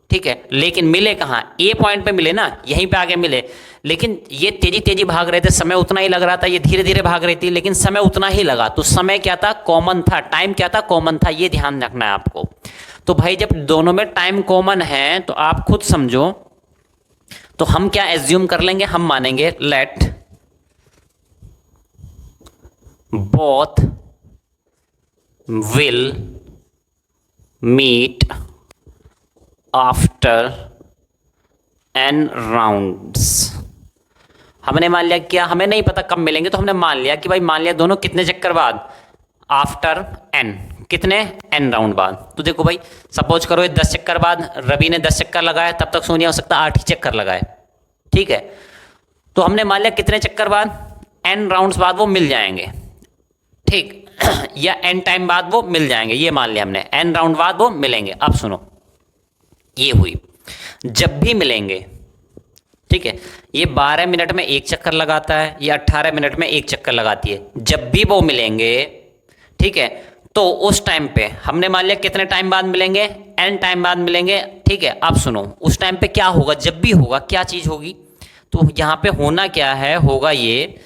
ठीक है, लेकिन मिले कहाँ, ए पॉइंट पे मिले ना, यहीं पे आगे मिले। लेकिन ये तेजी तेजी भाग रहे थे, समय उतना ही लग रहा था, ये धीरे धीरे भाग रही थी लेकिन समय उतना ही लगा। तो समय क्या था, कॉमन था, टाइम क्या था, कॉमन था, ये ध्यान रखना है आपको। तो भाई जब दोनों में टाइम कॉमन है तो आप खुद समझो, तो हम क्या एज्यूम कर लेंगे, हम मानेंगे let both will meet after n rounds. हमने मान लिया क्या, हमें नहीं पता कब मिलेंगे, तो हमने मान लिया कि भाई मान लिया दोनों कितने चक्कर बाद, आफ्टर n, कितने n राउंड बाद। तो देखो भाई सपोज करो ये 10 चक्कर बाद रवि ने 10 चक्कर लगाए, तब तक सोनिया हो सकता 8 ही चक्कर लगाए, ठीक है। तो हमने मान लिया कितने चक्कर बाद, n राउंड्स बाद वो मिल जाएंगे, ठीक या n टाइम बाद वो मिल जाएंगे, ये मान लिया हमने, n राउंड बाद वो मिलेंगे। अब सुनो, ये हुई जब भी मिलेंगे, ठीक है, ये 12 मिनट में एक चक्कर लगाता है, ये 18 मिनट में एक चक्कर लगाती है। जब भी वो मिलेंगे, ठीक है, तो उस टाइम पे हमने मान लिया कितने टाइम बाद मिलेंगे, n टाइम बाद मिलेंगे, ठीक है। अब सुनो उस टाइम पे क्या होगा, जब भी होगा क्या चीज़ होगी, तो यहाँ पे होना क्या है, होगा ये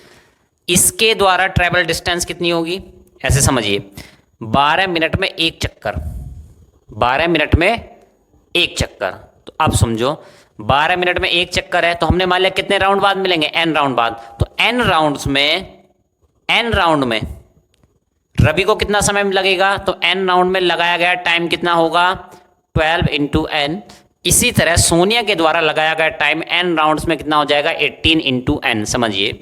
इसके द्वारा ट्रेवल डिस्टेंस कितनी होगी, ऐसे समझिए 12 मिनट में एक चक्कर, 12 मिनट में एक चक्कर। तो अब समझो 12 मिनट में एक चक्कर है, तो हमने मान लिया कितने राउंड बाद मिलेंगे, n राउंड बाद। तो n राउंड में रवि को कितना समय लगेगा, तो n राउंड में लगाया गया टाइम कितना होगा, 12 इंटू n। इसी तरह सोनिया के द्वारा लगाया गया टाइम n राउंड्स में कितना हो जाएगा, 18 इंटू n। समझिए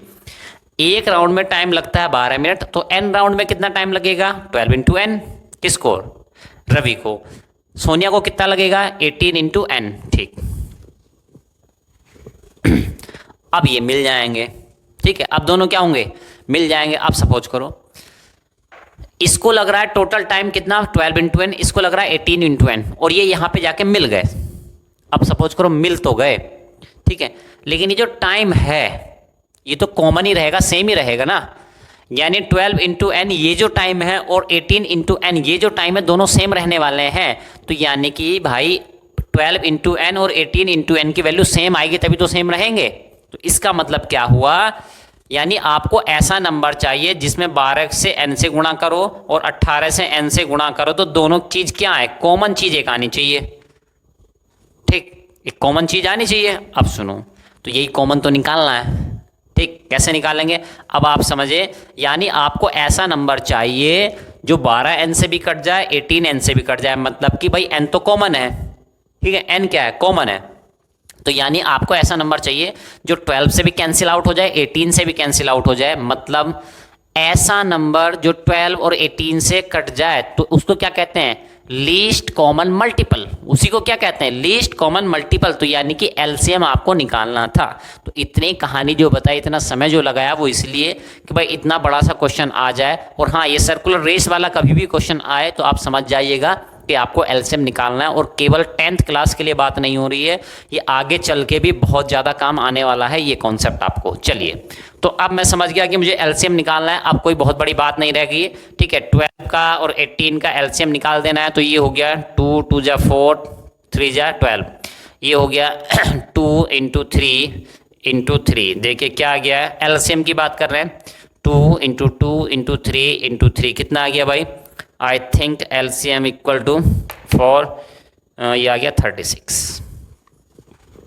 एक राउंड में टाइम लगता है 12 मिनट, तो n राउंड में कितना टाइम लगेगा, 12 इंटू n। किसको, रवि को। सोनिया को कितना लगेगा, 18 इंटू n। ठीक, अब ये मिल जाएंगे, ठीक है। अब दोनों क्या होंगे, मिल जाएंगे। अब सपोज करो इसको लग रहा है टोटल टाइम कितना, 12 इंटू n, इसको लग रहा है 18 इंटू n, और ये यहां पे जाके मिल गए। अब सपोज करो मिल तो गए, ठीक है, लेकिन ये जो टाइम है ये तो कॉमन ही रहेगा, सेम ही रहेगा ना। यानी 12 इंटू n ये जो टाइम है और 18 इंटू n ये जो टाइम है, दोनों सेम रहने वाले हैं। तो यानी कि भाई 12 इंटू n और 18 इंटू n की वैल्यू सेम आएगी, तभी तो सेम रहेंगे। तो इसका मतलब क्या हुआ, यानी आपको ऐसा नंबर चाहिए जिसमें 12 से n से गुणा करो और 18 से n से गुणा करो, तो दोनों चीज क्या है, कॉमन चीज एक आनी चाहिए। ठीक, एक कॉमन चीज आनी चाहिए। अब सुनो, तो यही कॉमन तो निकालना है। ठीक, कैसे निकालेंगे, अब आप समझे, यानी आपको ऐसा नंबर चाहिए जो 12n से भी कट जाए, 18n से भी कट जाए, मतलब कि भाई n तो कॉमन है, ठीक है, n क्या है, कॉमन है। तो यानी आपको ऐसा नंबर चाहिए जो 12 से भी कैंसिल आउट हो जाए, 18 से भी कैंसिल आउट हो जाए, मतलब ऐसा नंबर जो 12 और 18 से कट जाए, तो उसको क्या कहते हैं, लीस्ट कॉमन मल्टीपल। उसी को क्या कहते हैं, लीस्ट कॉमन मल्टीपल। तो यानी कि एलसीएम आपको निकालना था। तो इतनी कहानी जो बताई, इतना समय जो लगाया, वो इसलिए कि भाई इतना बड़ा सा क्वेश्चन आ जाए। और हाँ, ये सर्कुलर रेस वाला कभी भी क्वेश्चन आए तो आप समझ जाइएगा कि आपको एलसीएम निकालना है। और केवल 10th क्लास के लिए बात नहीं हो रही है, ये आगे चल के भी बहुत ज़्यादा काम आने वाला है ये कॉन्सेप्ट आपको। चलिए, तो अब मैं समझ गया कि मुझे एलसीएम निकालना है, अब कोई बहुत बड़ी बात नहीं रह गई। ठीक है, 12 का और 18 का एलसीएम निकाल देना है। तो ये हो गया 2 2 जा 4, 3 जा 12, ये हो गया 2 इंटू 3 इंटू 3। देखिए क्या आ गया है, एलसीएम की बात कर रहे हैं, 2 इंटू 2 इंटू 3 इंटू 3 कितना आ गया भाई, I think LCM equal to 4, ये आ गया 36।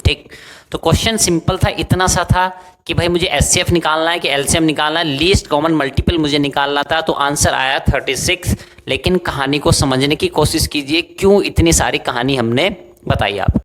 ठीक, तो क्वेश्चन सिंपल था, इतना सा था कि भाई मुझे एचसीएफ निकालना है कि एलसीएम निकालना है, लीस्ट कॉमन मल्टीपल मुझे निकालना था। तो आंसर आया 36। लेकिन कहानी को समझने की कोशिश कीजिए, क्यों इतनी सारी कहानी हमने बताई आप।